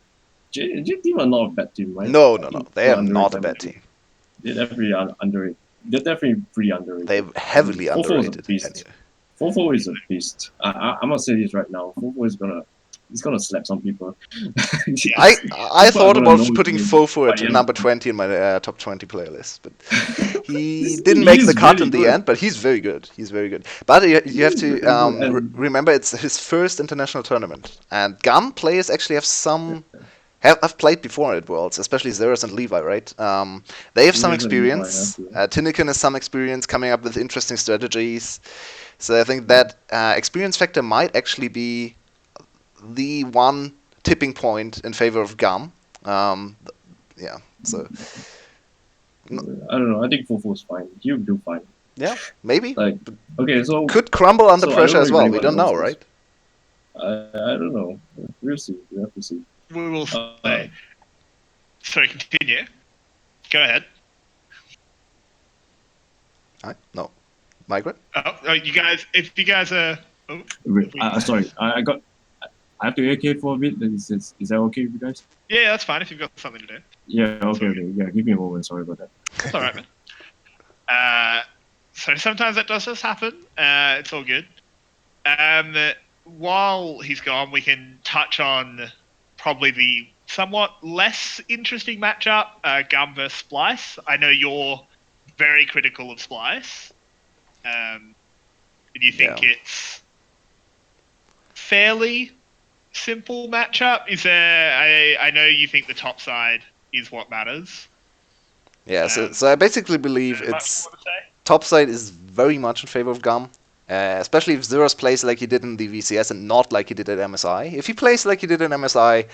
Speaker 2: J team are not a bad team, right?
Speaker 3: No. They
Speaker 2: People
Speaker 3: are not a
Speaker 2: underrate
Speaker 3: bad
Speaker 2: them.
Speaker 3: team.
Speaker 2: They're definitely underrated. They're definitely pretty underrated.
Speaker 3: They're heavily
Speaker 2: Fofo is a
Speaker 3: underrated.
Speaker 2: beast. Fofo is a beast. I'm gonna say this right now. Fofo is gonna slap some people.
Speaker 3: I
Speaker 2: People are
Speaker 3: thought
Speaker 2: gonna
Speaker 3: about
Speaker 2: know
Speaker 3: putting
Speaker 2: his name
Speaker 3: Fofo
Speaker 2: by
Speaker 3: at
Speaker 2: the end
Speaker 3: number
Speaker 2: of the
Speaker 3: 20 in my top 20 playlist, but he
Speaker 2: This
Speaker 3: didn't
Speaker 2: dude,
Speaker 3: make
Speaker 2: he
Speaker 3: the
Speaker 2: is
Speaker 3: cut
Speaker 2: really
Speaker 3: in the
Speaker 2: good.
Speaker 3: end. But he's very good. He's very good. But you have
Speaker 2: He's
Speaker 3: to
Speaker 2: really good. And
Speaker 3: remember it's his first international tournament, and Gum players actually have played before at Worlds, especially Zeros and Levi, right? They have some
Speaker 2: Zeros and Levi,
Speaker 3: experience.
Speaker 2: yeah.
Speaker 3: Tinnican has some experience coming up with interesting strategies. So I think that experience factor might actually be the one tipping point in favor of Gum. Yeah, so
Speaker 2: I don't know. I think Fofo's fine. He'll do fine.
Speaker 3: yeah, maybe.
Speaker 2: Like, okay, so
Speaker 3: Could crumble under
Speaker 2: I don't
Speaker 3: pressure
Speaker 2: know
Speaker 3: as
Speaker 2: if
Speaker 3: well. We
Speaker 2: anyone
Speaker 3: don't
Speaker 2: else
Speaker 3: know,
Speaker 2: is.
Speaker 3: right?
Speaker 2: I don't know. We'll see. We have to see.
Speaker 1: We will say. Sorry, continue. Go ahead.
Speaker 3: No. Migrant?
Speaker 1: Oh, you guys, if you guys are.
Speaker 2: Sorry, I have to AK for a bit. Is that okay with you guys?
Speaker 1: Yeah, that's fine if you've got something to do.
Speaker 2: Yeah, okay. Yeah, give me a moment. Sorry about that.
Speaker 1: It's all right, man. So sometimes that does just happen. It's all good. While he's gone, we can touch on probably the somewhat less interesting matchup, Gum versus Splice. I know you're very critical of Splice. And you think it's fairly simple matchup? Is there? I know you think the top side is what matters.
Speaker 3: Yeah, so I basically believe it's top side is very much in favor of Gum. Especially if Zeros plays like he did in the VCS and not like he did at MSI. If he plays like he did in MSI,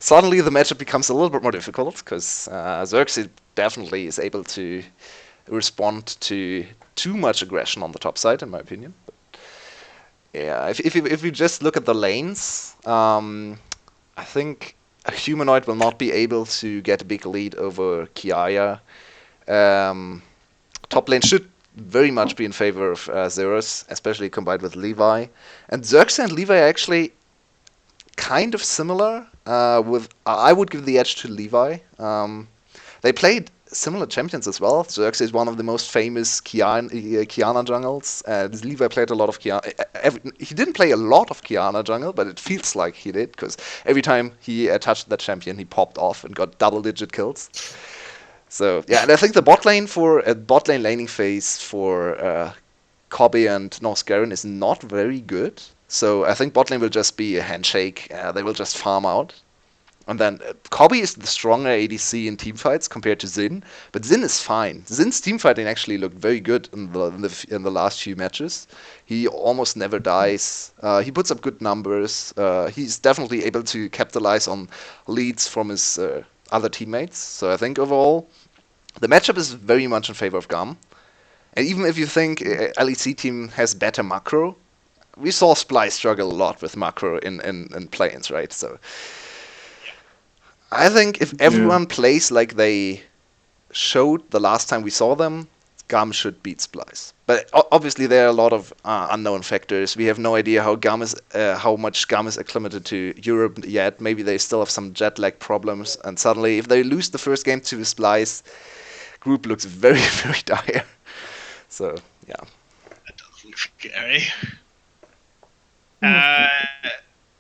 Speaker 3: suddenly the matchup becomes a little bit more difficult because Xerxes definitely is able to respond to too much aggression on the top side, in my opinion. But yeah, if you just look at the lanes, I think a humanoid will not be able to get a big lead over Kiaya. Top lane should very much be in favor of Zeros, especially combined with Levi. And Xerxes and Levi are actually kind of similar. I would give the edge to Levi. They played similar champions as well. Xerxes is one of the most famous Kiana jungles. Levi played a lot of Kiana. He didn't play a lot of Kiana jungle, but it feels like he did, because every time he touched that champion, he popped off and got double-digit kills. So yeah, and I think the bot lane laning phase for Kobe and Nosgaren is not very good. So I think bot lane will just be a handshake. They will just farm out. And then Kobe is the stronger ADC in teamfights compared to Xin, but Xin is fine. Xin's teamfighting actually looked very good in the last few matches. He almost never dies. He puts up good numbers. He's definitely able to capitalize on leads from his other teammates. So I think overall, the matchup is very much in favor of Gum. And even if you think LEC team has better macro, we saw Splice struggle a lot with macro in play-ins, right? So I think if everyone plays like they showed the last time we saw them, Gum should beat Splice. But obviously there are a lot of unknown factors. We have no idea how much Gum is acclimated to Europe yet. Maybe they still have some jet lag problems, and suddenly if they lose the first game to Splice, group looks very, very dire. So yeah.
Speaker 1: That does look scary.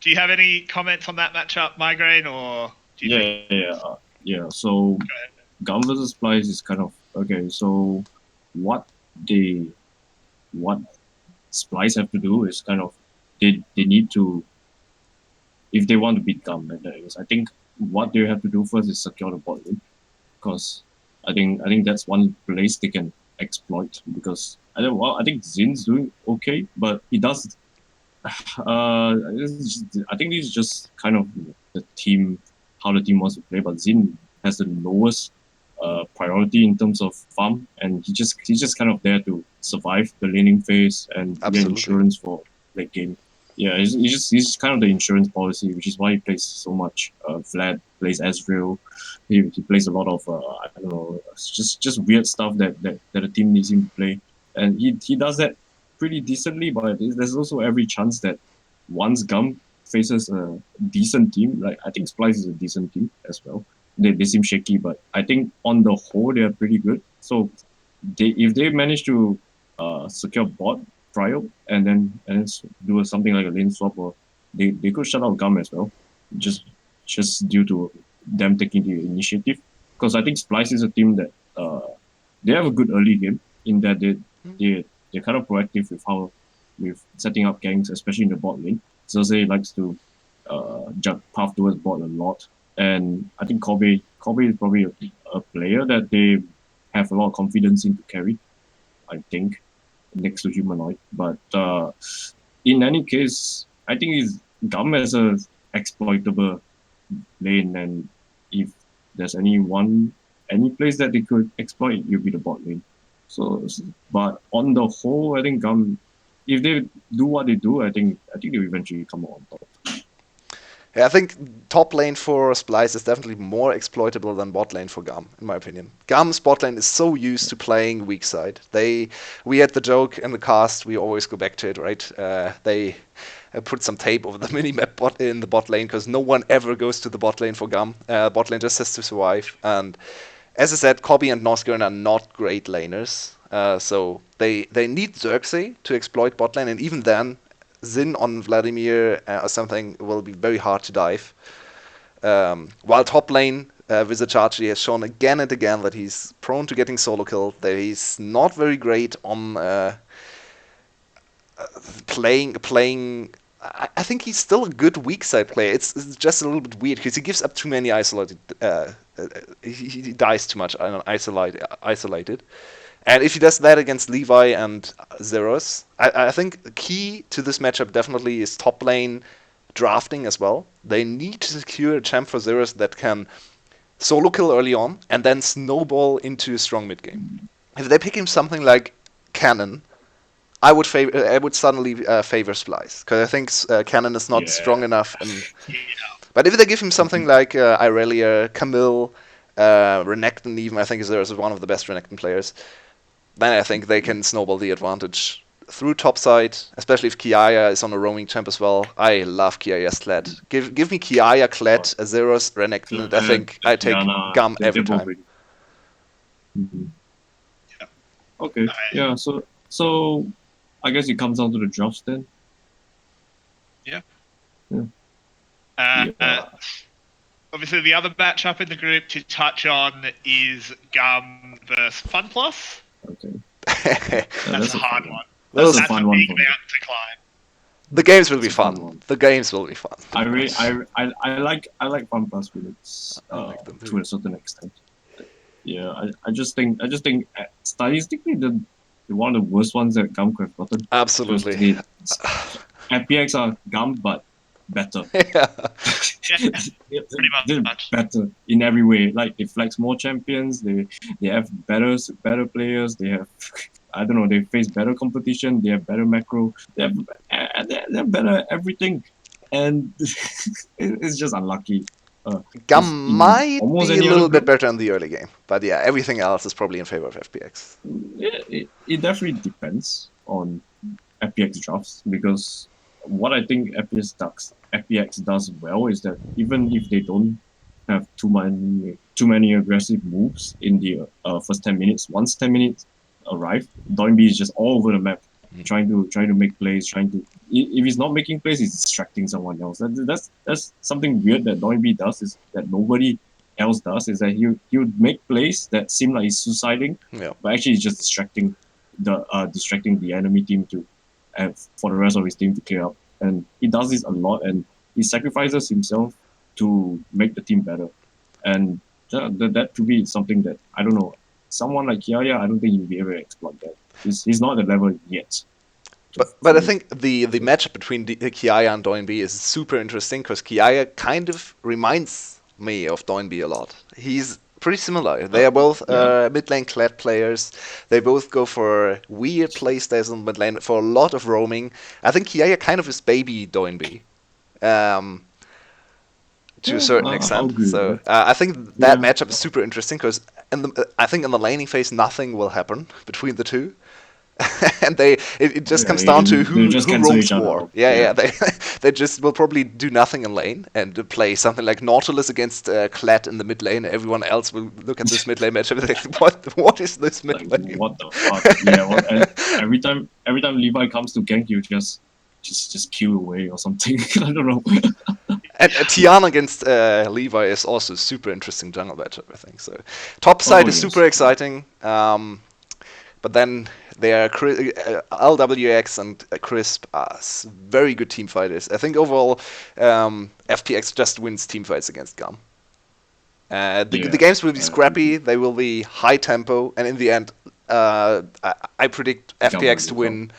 Speaker 1: Do you have any comments on that matchup, Migraine, or do you
Speaker 2: yeah. So Gum versus Splice is kind of okay. So what what Splice have to do is kind of they need to, if they want to beat Gum, I think what they have to do first is secure the bot lane, because I think that's one place they can exploit, because I think Zin's doing okay, but he does. I think this is just kind of the team, how the team wants to play. But Zin has the lowest priority in terms of farm, and he's just kind of there to survive the laning phase and get
Speaker 3: Absolutely.
Speaker 2: insurance for late game. Yeah, he's kind of the insurance policy, which is why he plays so much. Vlad plays Ezreal. He plays a lot of I don't know, just weird stuff that the team needs him to play, and he does that pretty decently. But there's also every chance that once Gum faces a decent team, like I think Splice is a decent team as well. They seem shaky, but I think on the whole they are pretty good. So if they manage to secure bot trial and then do something like a lane swap, or they could shut out Gum as well, just due to them taking the initiative. Because I think Splice is a team that they have a good early game in that they're kind of proactive with setting up ganks, especially in the bot lane. Cersei likes to path towards bot a lot, and I think Kobe is probably a player that they have a lot of confidence in to carry. I think next to Humanoid, but in any case, I think it's Gum as a exploitable lane, and if there's any place that they could exploit, it would be the bot lane. So, but on the whole, I think Gum, if they do what they do, I think they'll eventually come out on top.
Speaker 3: Yeah, I think top lane for Splice is definitely more exploitable than bot lane for Gum, in my opinion. Gum's bot lane is so used to playing weak side. We had the joke in the cast, we always go back to it, right? They put some tape over the minimap in the bot lane because no one ever goes to the bot lane for Gum. Bot lane just has to survive. And as I said, Kobe and Nosgern are not great laners. So they need Xerxes to exploit bot lane, and even then, Zin on Vladimir or something will be very hard to dive. While top lane, Vizicachi has shown again and again that he's prone to getting solo kill, that he's not very great on playing. I think he's still a good weak side player. It's just a little bit weird because he gives up too many isolated. He dies too much isolated. And if he does that against Levi and Zeros, I think the key to this matchup definitely is top lane drafting as well. They need to secure a champ for Zeros that can solo kill early on and then snowball into a strong mid game. If they pick him something like Cannon, I would suddenly favor Splice because I think Cannon is not strong enough. But if they give him something like Irelia, Camille, Renekton, even I think Zeros is one of the best Renekton players. Then I think they can snowball the advantage through topside, especially if Kiaya is on a roaming champ as well. I love Kiaya's Kled. Give me Kiaya, Kled, Azeros, Renekton, and I think I take Gum every time.
Speaker 2: Mm-hmm. Yeah. Okay. Yeah. So I guess it comes down to the drafts then.
Speaker 1: Yeah. Obviously, the other matchup in the group to touch on is Gum versus FunPlus.
Speaker 2: Okay.
Speaker 1: That's a hard one.
Speaker 2: That's a fun one.
Speaker 1: Big mountain to climb.
Speaker 3: The games will be fun. The games will be fun.
Speaker 2: I like FunPlus Phoenix to a certain extent. Yeah, I just think stylistically the one of the worst ones that Gum could have gotten.
Speaker 3: Absolutely.
Speaker 2: FPX are Gum, but better.
Speaker 3: Yeah.
Speaker 1: Pretty much.
Speaker 2: Better in every way. Like they flex more champions. They have better players. They have I don't know. They face better competition. They have better macro. They have better everything, and it's just unlucky.
Speaker 3: Gum might be a little bit better in the early game, but yeah, everything else is probably in favor of FPX.
Speaker 2: It definitely depends on FPX drafts, because what I think FPX does well is that even if they don't have too many aggressive moves in the first 10 minutes, once 10 minutes arrive, Doinby is just all over the map, trying to make plays, if he's not making plays, he's distracting someone else. That's something weird that Doinby does, is that nobody else does, is that he would make plays that seem like he's suiciding, but actually he's just distracting distracting the enemy team to for the rest of his team to clear up. And he does this a lot, and he sacrifices himself to make the team better. And that to me is something that I don't know. Someone like Kiaya, I don't think he'll be able to exploit that. He's not at the level yet.
Speaker 3: But I think the matchup between Kiaya and Doinby is super interesting because Kiaya kind of reminds me of Doinby a lot. He's pretty similar. They are both mid lane clad players. They both go for weird playstyles in mid lane for a lot of roaming. I think Kiaya kind of is baby Doinby. To a certain extent. So I think that matchup is super interesting because I think in the laning phase nothing will happen between the two. And it just comes down to who roams more. Yeah. They just will probably do nothing in lane and play something like Nautilus against Kled in the mid lane. Everyone else will look at this mid lane matchup and think, what is this mid lane?
Speaker 2: Like, what the fuck? Yeah, every time Levi comes to gank, you just kill away or something. I don't know.
Speaker 3: And Tiana against Levi is also a super interesting jungle matchup, I think. So top side is super exciting. But then there are LWX and Crisp are very good team fighters. I think overall FPX just wins team fights against GAM. The games will be scrappy, they will be high tempo, and in the end I predict FPX to win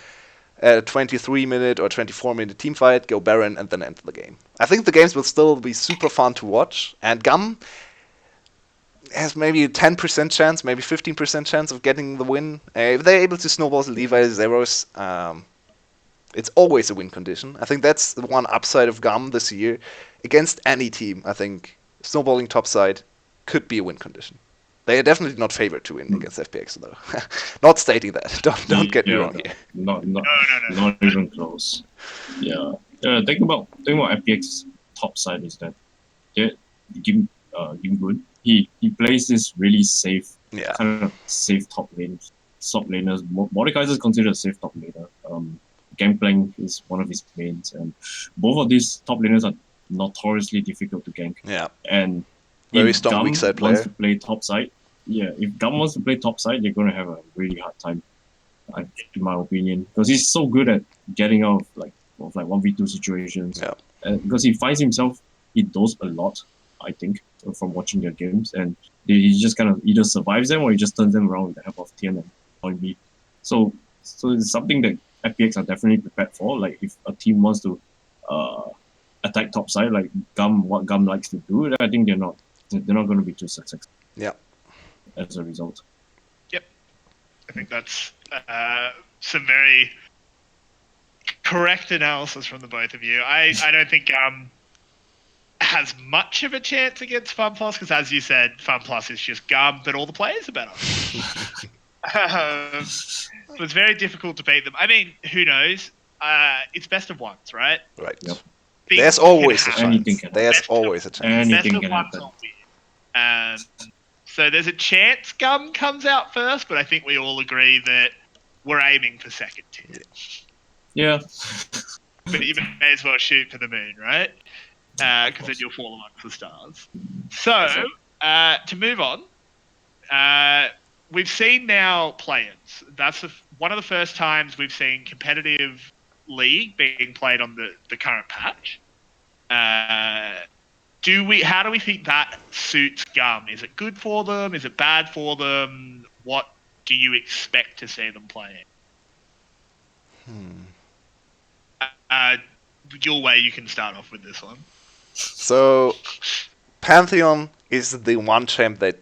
Speaker 3: a 23-minute or 24-minute team fight, go Baron, and then end the game. I think the games will still be super fun to watch, and GAM has maybe a 10% chance, maybe 15% chance of getting the win. If they're able to snowball the Levi Zeros, it's always a win condition. I think that's the one upside of GAM this year. Against any team, I think snowballing topside could be a win condition. They are definitely not favored to win against FPX, though. Not stating that. Don't get me wrong here.
Speaker 2: Not even close. Yeah. Think about FPX topside is that Game Good. He plays this really safe, kind of safe top lane. Top laners. Mordekaiser is considered a safe top laner. Gangplank is one of his mains, and both of these top laners are notoriously difficult to gank.
Speaker 3: Yeah.
Speaker 2: And
Speaker 3: very
Speaker 2: if
Speaker 3: strong
Speaker 2: Gum
Speaker 3: weak side player
Speaker 2: wants to play top side, if Gum wants to play top side, they're gonna have a really hard time, in my opinion, because he's so good at getting out of 1v2 situations.
Speaker 3: Yeah.
Speaker 2: Because he finds himself in those a lot, I think, from watching their games, and he just kind of either survives them or he just turns them around with the help of Tian and Doinby. So it's something that FPX are definitely prepared for. Like if a team wants to attack top side, like what Gum likes to do, I think they're not going to be too successful.
Speaker 3: Yeah.
Speaker 2: As a result.
Speaker 1: Yep. I think that's some very correct analysis from the both of you. I don't think has much of a chance against FunPlus because, as you said, FunPlus is just Gum, but all the players are better. So it's very difficult to beat them. I mean, who knows? It's best of ones, right?
Speaker 3: Right.
Speaker 2: Yep.
Speaker 3: There's always a chance. There's always a chance.
Speaker 2: Anything can happen.
Speaker 1: So there's a chance Gum comes out first, but I think we all agree that we're aiming for second tier.
Speaker 2: Yeah.
Speaker 1: But you may as well shoot for the moon, right? Because then you'll fall amongst the stars. So, to move on, we've seen now playins. That's one of the first times we've seen competitive league being played on the current patch. How do we think that suits Gum? Is it good for them? Is it bad for them? What do you expect to see them playing? Yulwei, you can start off with this one.
Speaker 3: So, Pantheon is the one champ that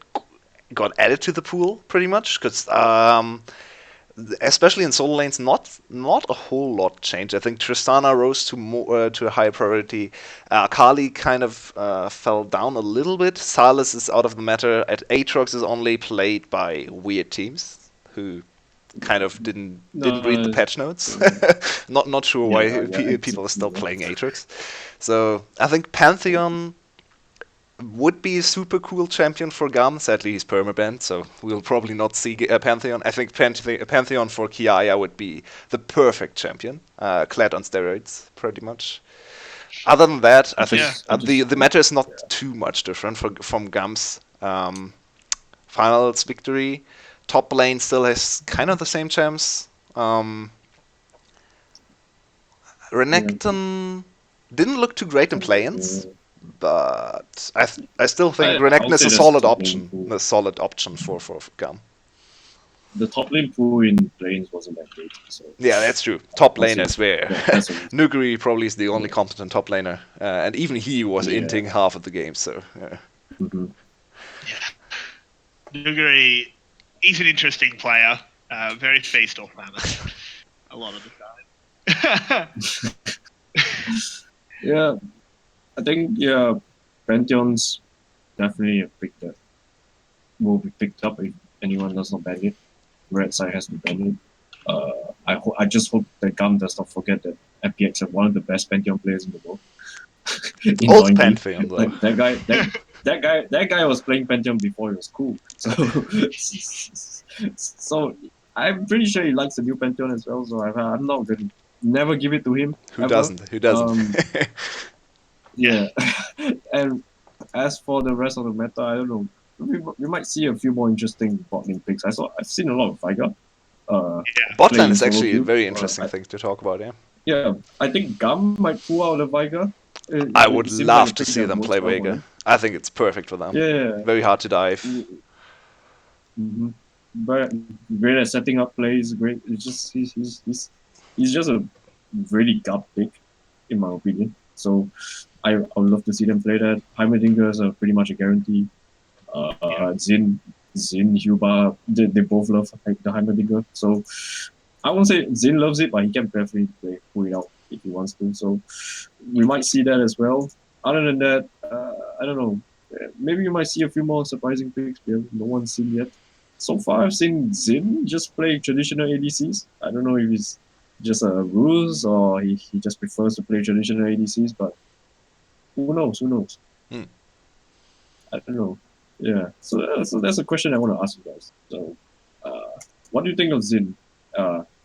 Speaker 3: got added to the pool, pretty much, because especially in solo lanes, not a whole lot changed. I think Tristana rose to a higher priority. Kali kind of fell down a little bit. Silas is out of the matter. Aatrox is only played by weird teams who kind of didn't read the patch notes. Not sure why people are still playing Aatrox. So I think Pantheon would be a super cool champion for Gum. Sadly, he's permabanned, so we'll probably not see Pantheon. I think Pantheon for Kiaya would be the perfect champion, clad on steroids, pretty much. Other than that, I think the meta is not too much different from Gum's finals victory. Top lane still has kind of the same chance. Renekton didn't look too great in play-ins, but I still think Renekton is a solid option. A solid option for GAM.
Speaker 2: The top lane pool in planes wasn't that great. So
Speaker 3: yeah, that's true. Top lane
Speaker 2: say
Speaker 3: is where Nuguri probably is the only competent top laner, and even he was inting half of the game. So
Speaker 1: Nuguri, he's an interesting player. Very feast or famine a lot of the time.
Speaker 2: Yeah, I think Pantheon's definitely a pick that will be picked up if anyone does not ban it. Red side has to ban it. I just hope that GAM does not forget that FPX are one of the best Pantheon players in the world. in
Speaker 3: old Pantheon though.
Speaker 2: Like that guy was playing Pantheon before it was cool. So I'm pretty sure he likes the new Pantheon as well. So I'm not gonna never give it to him.
Speaker 3: Who doesn't? Who doesn't?
Speaker 2: Yeah. And as for the rest of the meta, I don't know. We might see a few more interesting bot lane picks. I've seen a lot of Veigar.
Speaker 3: Bot lane is actually a very interesting thing to talk about.
Speaker 2: Yeah, I think GAM might pull out a Veigar.
Speaker 3: I would love to see them play Veigar. I think it's perfect for them.
Speaker 2: Yeah.
Speaker 3: Very hard to dive.
Speaker 2: Mm-hmm. But great at setting up plays. Great. It's just he's just a really gut pick, in my opinion. So I would love to see them play that. Heimerdingers are pretty much a guarantee. Zin, Huba, they both love the Heimerdinger. So I won't say Zin loves it, but he can definitely pull it out if he wants to. So we might see that as well. Other than that, I don't know. Maybe you might see a few more surprising picks no one's seen yet. So far, I've seen Zin just play traditional ADCs. I don't know if it's just a ruse or he just prefers to play traditional ADCs, but who knows? I don't know. Yeah, so that's a question I want to ask you guys. So, what do you think of Zin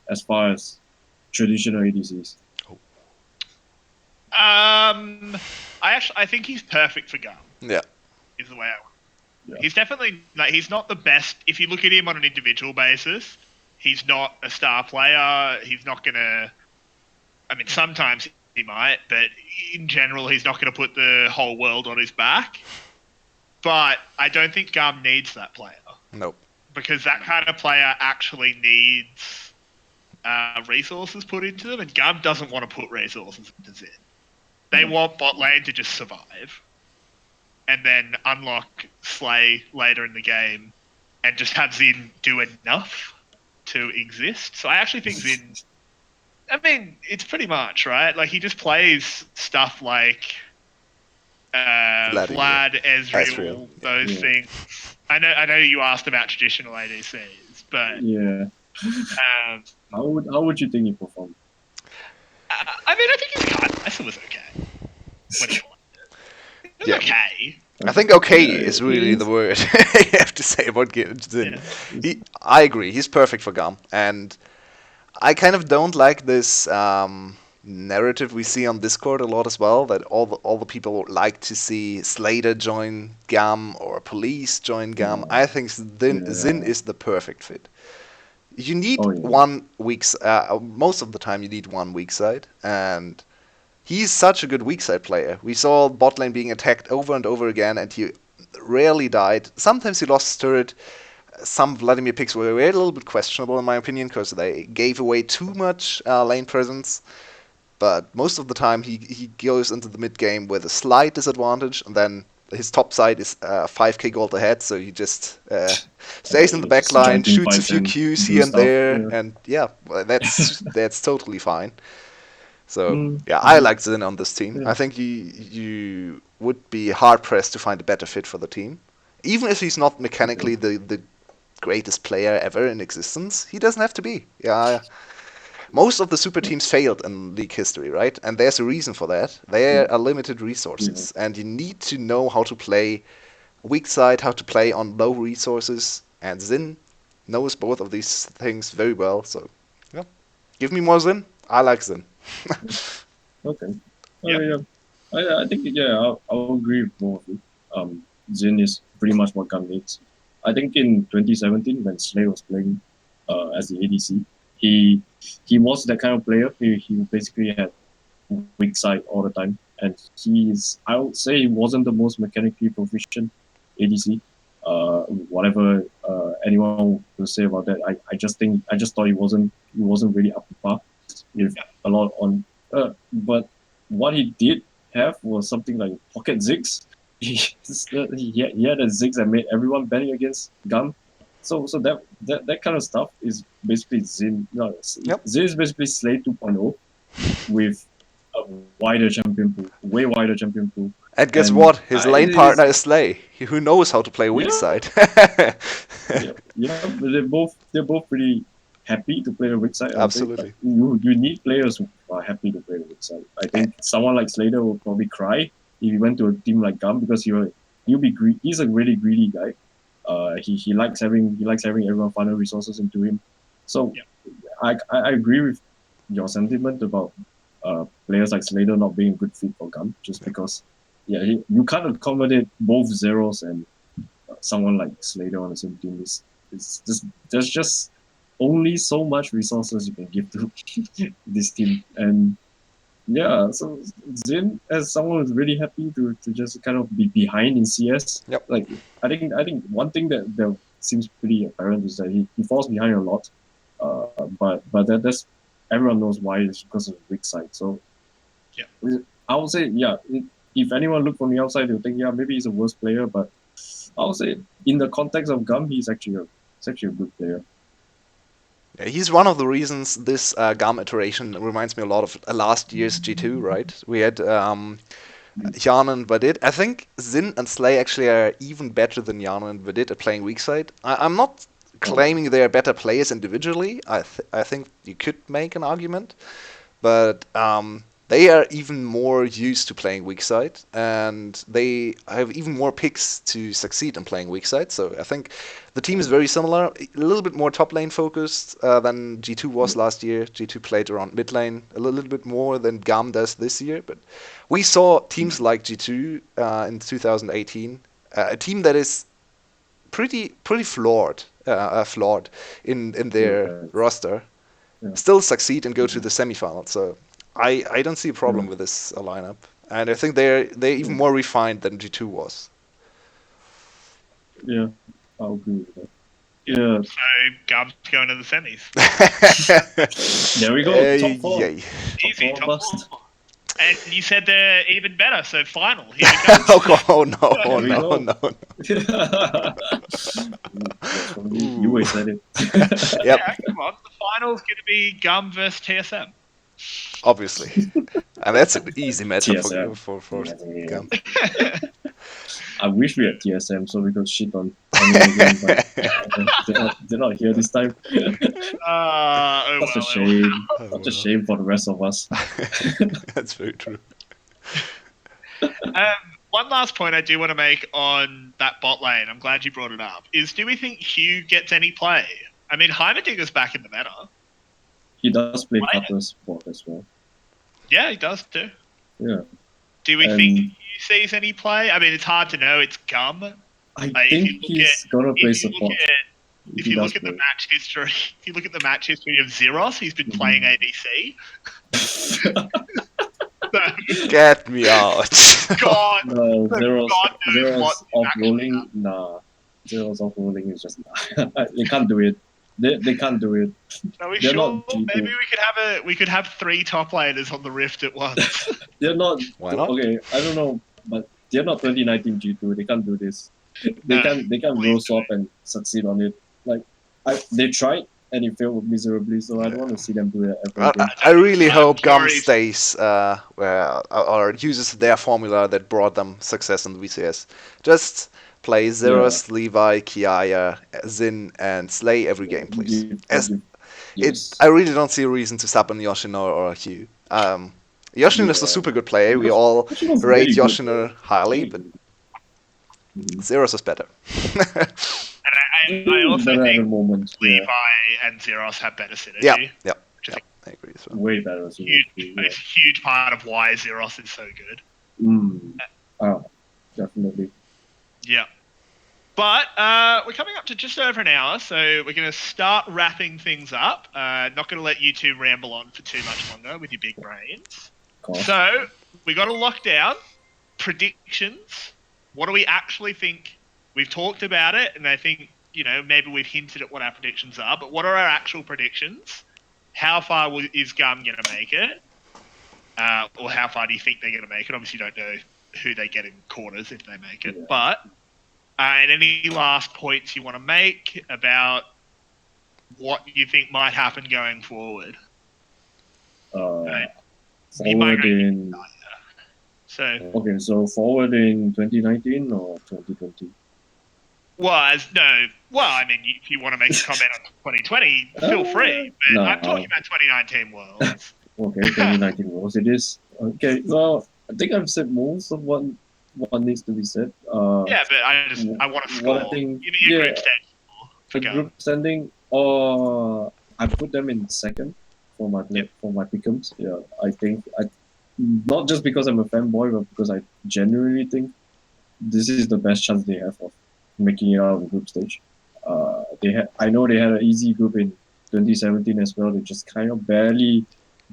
Speaker 2: as far as traditional ADCs?
Speaker 1: I think he's perfect for GAM.
Speaker 3: Yeah,
Speaker 1: is the way I. He's definitely he's not the best. If you look at him on an individual basis, he's not a star player. He's not gonna. I mean, sometimes he might, but in general, he's not going to put the whole world on his back. But I don't think GAM needs that player.
Speaker 3: Nope.
Speaker 1: Because that kind of player actually needs resources put into them, and GAM doesn't want to put resources into Zin. They want bot lane to just survive, and then unlock Slay later in the game, and just have Zin do enough to exist. So I actually think Zin... I mean, it's pretty much, right? Like, he just plays stuff like... Vlad, Ezreal, those things. I know you asked about traditional ADCs, but
Speaker 2: how would you think he performed?
Speaker 1: I mean, I think his card Tyson was okay. When he won it. It was okay.
Speaker 3: I think okay is really the word you have to say about Zin. I agree. He's perfect for GAM, and I kind of don't like this narrative we see on Discord a lot as well, that all the people like to see Slater join GAM or Police join GAM. I think Zin is the perfect fit. You need one weak most of the time you need one weak side, and he's such a good weak side player. We saw bot lane being attacked over and over again, and he rarely died. Sometimes he lost his turret. Some Vladimir picks were a little bit questionable in my opinion, because they gave away too much lane presence. But most of the time he goes into the mid game with a slight disadvantage, and then his top side is 5k gold ahead, so he just stays in the back line, shoots a few Qs here and there, and that's totally fine. So I like Zin on this team. I think you would be hard pressed to find a better fit for the team, even if he's not mechanically the greatest player ever in existence. He doesn't have to be. Most of the super teams failed in League history, right? And there's a reason for that. There are limited resources, and you need to know how to play weak side, how to play on low resources, and Zin knows both of these things very well. So, give me more Zin. I like Zin.
Speaker 2: Okay. I think I'll agree with both of you. Zin is pretty much what GAM needs. I think in 2017 when Slay was playing as the ADC, he was that kind of player. He basically had weak side all the time, and I would say he wasn't the most mechanically proficient ADC. Whatever anyone will say about that, I just thought he wasn't really up to par with a lot on. But what he did have was something like pocket zigs. He had a zigs that made everyone betting against Gun. So that kind of stuff is basically Zin. No,
Speaker 3: Yep.
Speaker 2: Zin is basically Slay 2.0 with a wider champion pool, way wider champion pool.
Speaker 3: And guess
Speaker 2: And
Speaker 3: what? His lane partner is Slay, who knows how to play weak side.
Speaker 2: But they're both pretty happy to play the weak side. I would say
Speaker 3: Absolutely.
Speaker 2: you need players who are happy to play the weak side. I think someone like Slater will probably cry if he went to a team like Gum because he'll be he's a really greedy guy. He likes having everyone funnel resources into him. So I agree with your sentiment about players like Slater not being a good fit for Gum just because you can't accommodate both Zeros and someone like Slater on the same team. It's just there's just only so much resources you can give to this team. And so Zin as someone who's really happy to just kind of be behind in CS.
Speaker 3: Yep.
Speaker 2: Like I think one thing that seems pretty apparent is that he falls behind a lot. But that's everyone knows why. It's because of the weak side. So I would say if anyone look from the outside they'll think maybe he's a worse player, but I would say in the context of Gum he's actually a good player.
Speaker 3: Yeah, he's one of the reasons this GAM iteration reminds me a lot of last year's G2, right? We had Jan and Vadit. I think Zin and Slay actually are even better than Jan and Vadit at playing weak side. I'm not claiming they're better players individually. I think you could make an argument, but they are even more used to playing weak side, and they have even more picks to succeed in playing weak side. So I think the team is very similar, a little bit more top lane focused than G2 was last year. G2 played around mid lane a little bit more than GAM does this year, but we saw teams like G2 in 2018, a team that is pretty flawed in their roster, still succeed and go to the semifinals. So I don't see a problem with this lineup, and I think they're even more refined than G2 was.
Speaker 2: Yeah, I'll agree with that. Yeah.
Speaker 1: So Gub's going to the semis.
Speaker 2: There we go. Top four.
Speaker 3: Yay.
Speaker 1: Easy,
Speaker 2: Top
Speaker 1: top
Speaker 2: four.
Speaker 1: four. And you said they're even better, so final. Here we go.
Speaker 3: Oh no,
Speaker 2: There we go.
Speaker 3: no.
Speaker 2: That's from me. Yulwei said it.
Speaker 3: Yep.
Speaker 1: Yeah, come on. The final's going to be Gum versus TSM.
Speaker 3: Obviously. And that's an easy matchup
Speaker 2: TSM.
Speaker 3: for GAM.
Speaker 2: I wish we had TSM so we could shit on them again, but they're not here this time. Such a shame. Such a shame for the rest of us.
Speaker 3: That's very true.
Speaker 1: One last point I do want to make on that bot lane, I'm glad you brought it up, is do we think Hugh gets any play? I mean, Heimerdinger's back in the meta.
Speaker 2: He does play Cutter's bot as well.
Speaker 1: Yeah, he does too.
Speaker 2: Yeah.
Speaker 1: Do we think Hugh sees any play? I mean, it's hard to know. It's Gum.
Speaker 2: I think he's gonna play support.
Speaker 1: If you look at the match history, of Zeros, he's been playing ADC.
Speaker 3: Get me out.
Speaker 1: God,
Speaker 2: No, Zeros
Speaker 1: what
Speaker 2: off rolling. Nah, Zeros off rolling is just they can't do it. They can't do it.
Speaker 1: Are we
Speaker 2: They're
Speaker 1: sure?
Speaker 2: not G2.
Speaker 1: Maybe we could have 3 top laners on the Rift at once.
Speaker 2: They're not.
Speaker 3: Why not?
Speaker 2: Okay, I don't know, but they're not 2019 G2. They can't do this. They can't roll swap and succeed on it. Like they tried and it failed miserably. So I don't want to see them do that ever again.
Speaker 3: I really hope GAM stays or uses their formula that brought them success in the VCS. Just play Zeros, Levi, Kiaya, Zin, and Slay every game, please. I really don't see a reason to sub on Yoshino or Hugh. Yoshino is a super good player. We all rate Yoshino highly, but Zeros is better.
Speaker 1: And I also think Levi and Zeros have better synergy.
Speaker 3: Yeah, I agree as well.
Speaker 2: Way better.
Speaker 1: It's a huge part of why Zeros is so good.
Speaker 2: Definitely.
Speaker 1: Yeah. But we're coming up to just over an hour, so we're going to start wrapping things up. Not going to let you two ramble on for too much longer with your big brains. So we got to lock down predictions. What do we actually think? We've talked about it, and I think, maybe we've hinted at what our predictions are, but what are our actual predictions? How far is Gum going to make it? Or how far do you think they're going to make it? Obviously, you don't know who they get in quarters if they make it. Yeah. But and any last points you want to make about what you think might happen going forward?
Speaker 2: Forward in... So forward in 2019 or 2020?
Speaker 1: If you want to make a comment on 2020, feel free. But I'm talking about 2019 Worlds.
Speaker 2: Okay, 2019 Worlds it is. Okay, well, I think I've said most of what needs to be said.
Speaker 1: Yeah, but I want to score. Give me a group stage
Speaker 2: for group standing. I put them in second for my pick'ems. Yeah, I think not just because I'm a fanboy, but because I genuinely think this is the best chance they have of making it out of the group stage. I know they had an easy group in 2017 as well. They just kind of barely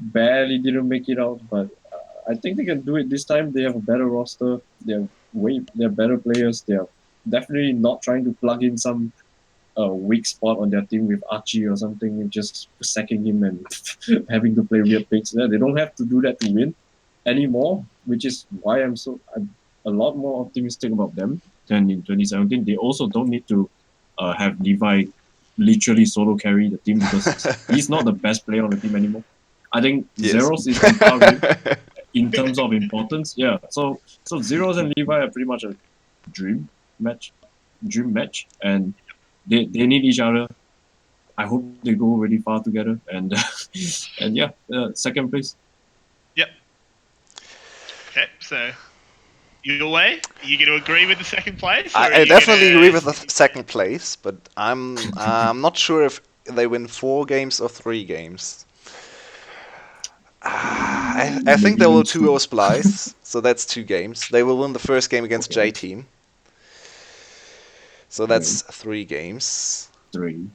Speaker 2: didn't make it out, but I think they can do it this time. They have a better roster. They're better players. They're definitely not trying to plug in some weak spot on their team with Archie or something, just sacking him and having to play weird picks. They don't have to do that to win anymore, which is why I'm a lot more optimistic about them than in 2017. They also don't need to have Levi literally solo carry the team because he's not the best player on the team anymore. I think Zeros is on par with him in terms of importance. Yeah, so Zeros and Levi are pretty much a dream match, and they need each other. I hope they go really far together, and second place.
Speaker 1: Yep. Okay, so Yulwei, are you going to agree with the second place?
Speaker 3: I definitely agree with the second place, but I'm not sure if they win 4 games or 3 games. I think they will 2-0 Splice, so that's 2 games. They will win the first game against J Team. So that's 3 games.
Speaker 2: 3.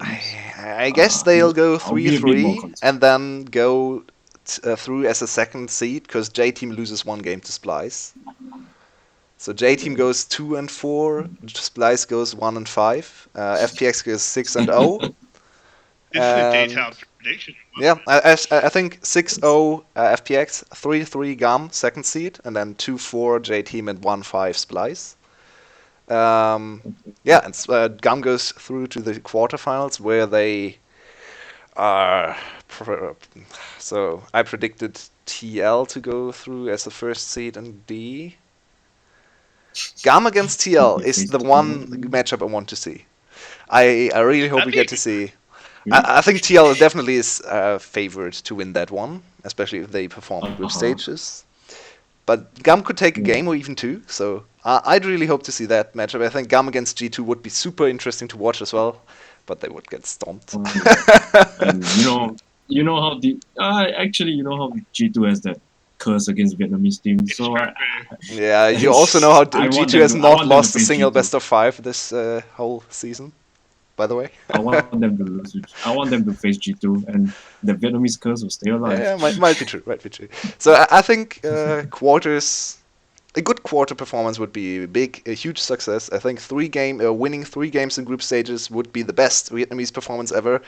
Speaker 3: I guess they'll go 3-3 and then go through as a second seed because J Team loses 1 game to Splice. So J Team goes 2-4, Splice goes 1-5, FPX goes 6-0.
Speaker 1: This is a detailed prediction.
Speaker 3: Yeah, I think 6-0 FPX, 3-3 GAM second seed, and then 2-4 J Team and 1-5 Splice. And GAM goes through to the quarterfinals where they are. So I predicted TL to go through as the first seed and D. GAM against TL is the one matchup I want to see. I really hope we get to see. I think TL definitely is favored to win that one, especially if they perform in group stages. But GAM could take a game or even 2, so I'd really hope to see that matchup. I think GAM against G2 would be super interesting to watch as well, but they would get stomped.
Speaker 2: And you know how G2 has that curse against Vietnamese teams. So
Speaker 3: you also know how G2 has not lost a single best of 5 this whole season. By the way,
Speaker 2: I want them to lose. I want them to face G2, and the Vietnamese curse will stay alive.
Speaker 3: Yeah, might be true. So I think quarters, a good quarter performance would be a huge success. I think winning 3 games in group stages would be the best Vietnamese performance ever.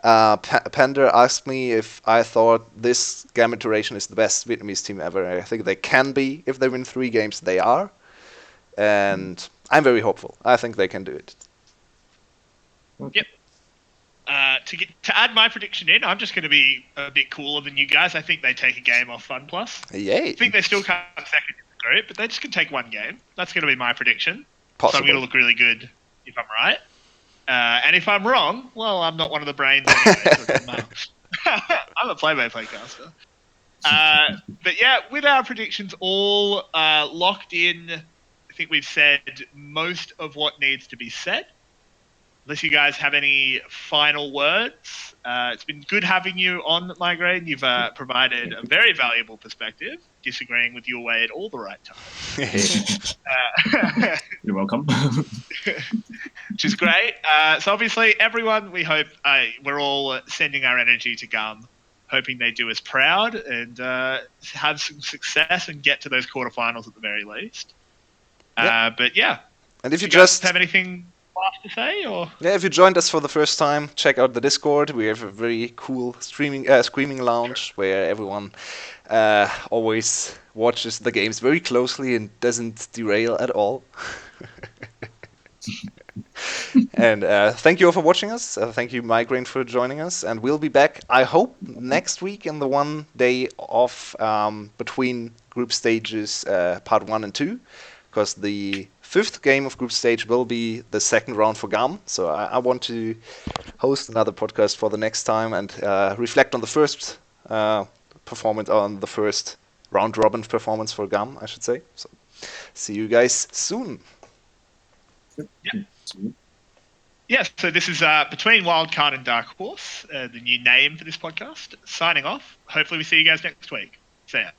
Speaker 3: Panda asked me if I thought this Gamma iteration is the best Vietnamese team ever. I think they can be. If they win 3 games, they are. And I'm very hopeful. I think they can do it.
Speaker 1: Yep. To add my prediction in, I'm just going to be a bit cooler than you guys. I think they take a game off Fun Plus.
Speaker 3: Yay.
Speaker 1: I think they still come second in the group, but they just can take 1 game. That's going to be my prediction.
Speaker 3: Possible.
Speaker 1: So I'm going to look really good if I'm right. And if I'm wrong, well, I'm not one of the brains anyway. I'm a play-by-play caster. But yeah, with our predictions all locked in, I think we've said most of what needs to be said. unless you guys have any final words, it's been good having you on, Migraine. You've provided a very valuable perspective, disagreeing with Yulwei at all the right times.
Speaker 2: You're welcome.
Speaker 1: Which is great. So obviously, everyone, we hope we're all sending our energy to Gum, hoping they do us proud and have some success and get to those quarterfinals at the very least. But yeah,
Speaker 3: And if you
Speaker 1: do you guys
Speaker 3: just
Speaker 1: have anything last to say, or
Speaker 3: if you joined us for the first time, check out the Discord. We have a very cool screaming lounge where everyone always watches the games very closely and doesn't derail at all. And thank you all for watching us. Thank you, Migraine, for joining us. And we'll be back, I hope, next week in the one day off between group stages part 1 and 2. Because the 5th game of group stage will be the second round for GAM. So I want to host another podcast for the next time and reflect on the first performance, on the first round robin performance for GAM, I should say. So see you guys soon.
Speaker 1: Yeah, so this is between Wildcard and Dark Horse, the new name for this podcast. Signing off. Hopefully we see you guys next week. See ya.